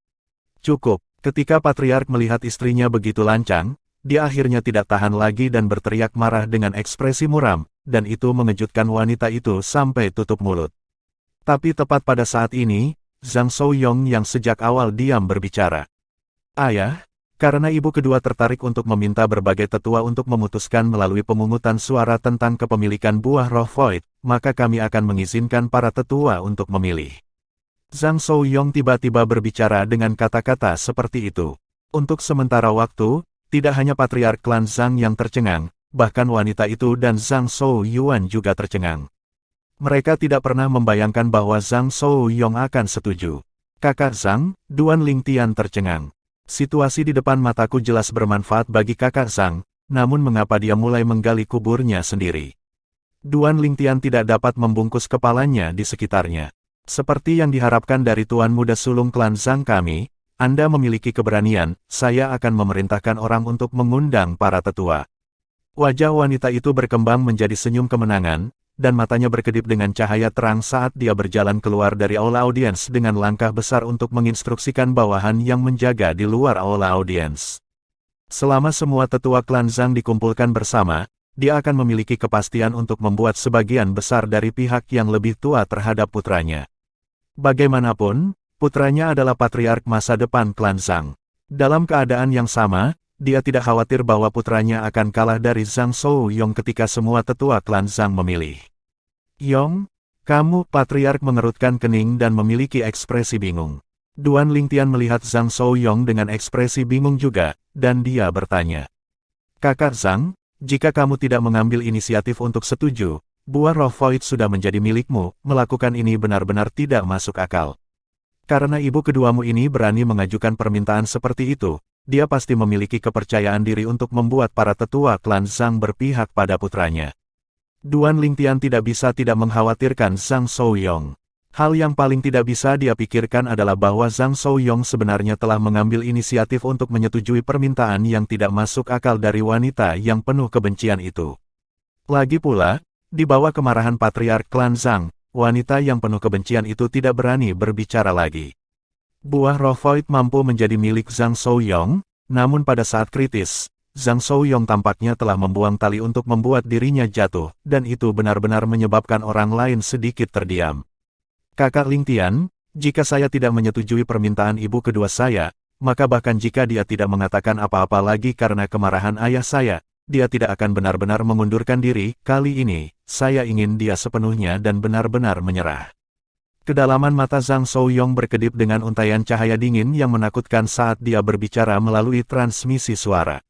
Cukup, ketika patriark melihat istrinya begitu lancang, dia akhirnya tidak tahan lagi dan berteriak marah dengan ekspresi muram, dan itu mengejutkan wanita itu sampai tutup mulut. Tapi tepat pada saat ini, Zhang Shouyong yang sejak awal diam berbicara. Ayah, karena ibu kedua tertarik untuk meminta berbagai tetua untuk memutuskan melalui pemungutan suara tentang kepemilikan buah roh Void, maka kami akan mengizinkan para tetua untuk memilih. Zhang Shouyong tiba-tiba berbicara dengan kata-kata seperti itu. Untuk sementara waktu, tidak hanya patriark klan Zhang yang tercengang, bahkan wanita itu dan Zhang Shouyuan juga tercengang. Mereka tidak pernah membayangkan bahwa Zhang Shouyong akan setuju. Kakak Zhang, Duan Lingtian tercengang. Situasi di depan mataku jelas bermanfaat bagi kakak Zhang, namun mengapa dia mulai menggali kuburnya sendiri? Duan Lingtian tidak dapat membungkus kepalanya di sekitarnya. Seperti yang diharapkan dari Tuan Muda Sulung klan Zhang kami, Anda memiliki keberanian, saya akan memerintahkan orang untuk mengundang para tetua. Wajah wanita itu berkembang menjadi senyum kemenangan, dan matanya berkedip dengan cahaya terang saat dia berjalan keluar dari aula audiens dengan langkah besar untuk menginstruksikan bawahan yang menjaga di luar aula audiens. Selama semua tetua klan Zhang dikumpulkan bersama, dia akan memiliki kepastian untuk membuat sebagian besar dari pihak yang lebih tua terhadap putranya. Bagaimanapun, putranya adalah patriark masa depan klan Zhang. Dalam keadaan yang sama, dia tidak khawatir bahwa putranya akan kalah dari Zhang Shouyong ketika semua tetua klan Zhang memilih. Yong, kamu patriark mengerutkan kening dan memiliki ekspresi bingung. Duan Lingtian melihat Zhang Shouyong dengan ekspresi bingung juga, dan dia bertanya. Kakak Zhang, jika kamu tidak mengambil inisiatif untuk setuju, buah roh void sudah menjadi milikmu, melakukan ini benar-benar tidak masuk akal. Karena ibu keduamu ini berani mengajukan permintaan seperti itu, dia pasti memiliki kepercayaan diri untuk membuat para tetua klan Zhang berpihak pada putranya. Duan Lingtian tidak bisa tidak mengkhawatirkan Zhang Shouyong. Hal yang paling tidak bisa dia pikirkan adalah bahwa Zhang Shouyong sebenarnya telah mengambil inisiatif untuk menyetujui permintaan yang tidak masuk akal dari wanita yang penuh kebencian itu. Lagi pula, di bawah kemarahan patriark klan Zhang, wanita yang penuh kebencian itu tidak berani berbicara lagi. Buah roh void mampu menjadi milik Zhang Shouyong, namun pada saat kritis, Zhang Shouyong tampaknya telah membuang tali untuk membuat dirinya jatuh, dan itu benar-benar menyebabkan orang lain sedikit terdiam. Kakak Lingtian, jika saya tidak menyetujui permintaan ibu kedua saya, maka bahkan jika dia tidak mengatakan apa-apa lagi karena kemarahan ayah saya, dia tidak akan benar-benar mengundurkan diri. Kali ini, saya ingin dia sepenuhnya dan benar-benar menyerah. Kedalaman mata Zhang Shouyong berkedip dengan untaian cahaya dingin yang menakutkan saat dia berbicara melalui transmisi suara.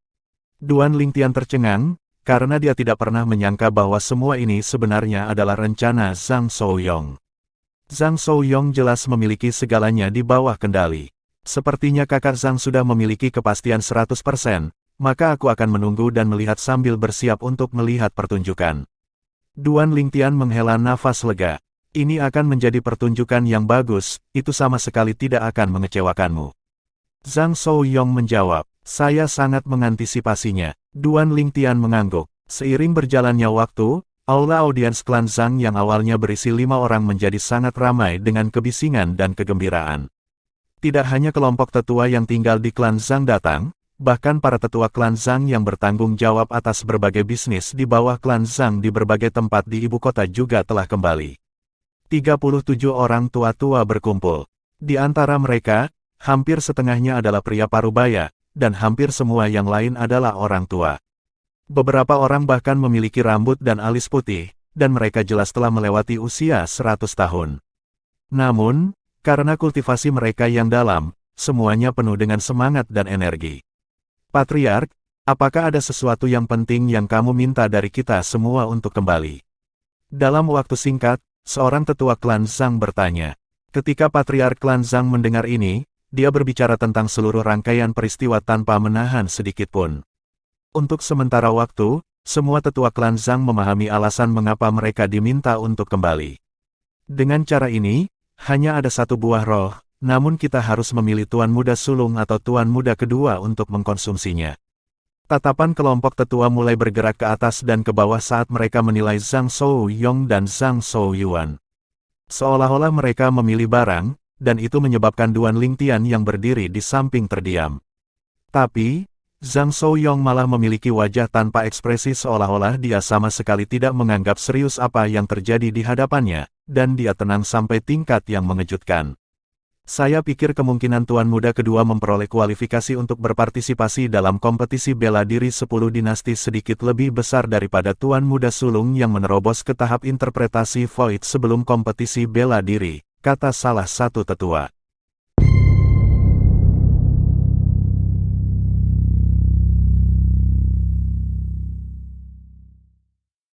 Duan Lingtian tercengang, karena dia tidak pernah menyangka bahwa semua ini sebenarnya adalah rencana Zhang Shouyong. Zhang Shouyong jelas memiliki segalanya di bawah kendali. Sepertinya kakak Zhang sudah memiliki kepastian 100%, maka aku akan menunggu dan melihat sambil bersiap untuk melihat pertunjukan. Duan Lingtian menghela nafas lega. Ini akan menjadi pertunjukan yang bagus, itu sama sekali tidak akan mengecewakanmu. Zhang Shouyong menjawab, saya sangat mengantisipasinya. Duan Lingtian mengangguk. Seiring berjalannya waktu, aula audiens klan Zhang yang awalnya berisi 5 orang menjadi sangat ramai dengan kebisingan dan kegembiraan. Tidak hanya kelompok tetua yang tinggal di klan Zhang datang, bahkan para tetua klan Zhang yang bertanggung jawab atas berbagai bisnis di bawah klan Zhang di berbagai tempat di ibu kota juga telah kembali. 37 orang tua-tua berkumpul. Di antara mereka, hampir setengahnya adalah pria parubaya, dan hampir semua yang lain adalah orang tua. Beberapa orang bahkan memiliki rambut dan alis putih, dan mereka jelas telah melewati usia 100 tahun. Namun, karena kultivasi mereka yang dalam, semuanya penuh dengan semangat dan energi. Patriark, apakah ada sesuatu yang penting yang kamu minta dari kita semua untuk kembali? Dalam waktu singkat, seorang tetua klan Zhang bertanya. Ketika patriark klan Zhang mendengar ini, dia berbicara tentang seluruh rangkaian peristiwa tanpa menahan sedikit pun. Untuk sementara waktu, semua tetua klan Zhang memahami alasan mengapa mereka diminta untuk kembali. Dengan cara ini, hanya ada satu buah roh, namun kita harus memilih Tuan Muda Sulung atau Tuan Muda kedua untuk mengkonsumsinya. Tatapan kelompok tetua mulai bergerak ke atas dan ke bawah saat mereka menilai Zhang Shouyong dan Zhang Shouyuan. Seolah-olah mereka memilih barang, dan itu menyebabkan Duan Lingtian yang berdiri di samping terdiam. Tapi, Zhang Shouyong malah memiliki wajah tanpa ekspresi seolah-olah dia sama sekali tidak menganggap serius apa yang terjadi di hadapannya, dan dia tenang sampai tingkat yang mengejutkan. Saya pikir kemungkinan tuan muda kedua memperoleh kualifikasi untuk berpartisipasi dalam kompetisi bela diri 10 dinasti sedikit lebih besar daripada tuan muda sulung yang menerobos ke tahap interpretasi void sebelum kompetisi bela diri, kata salah satu tetua.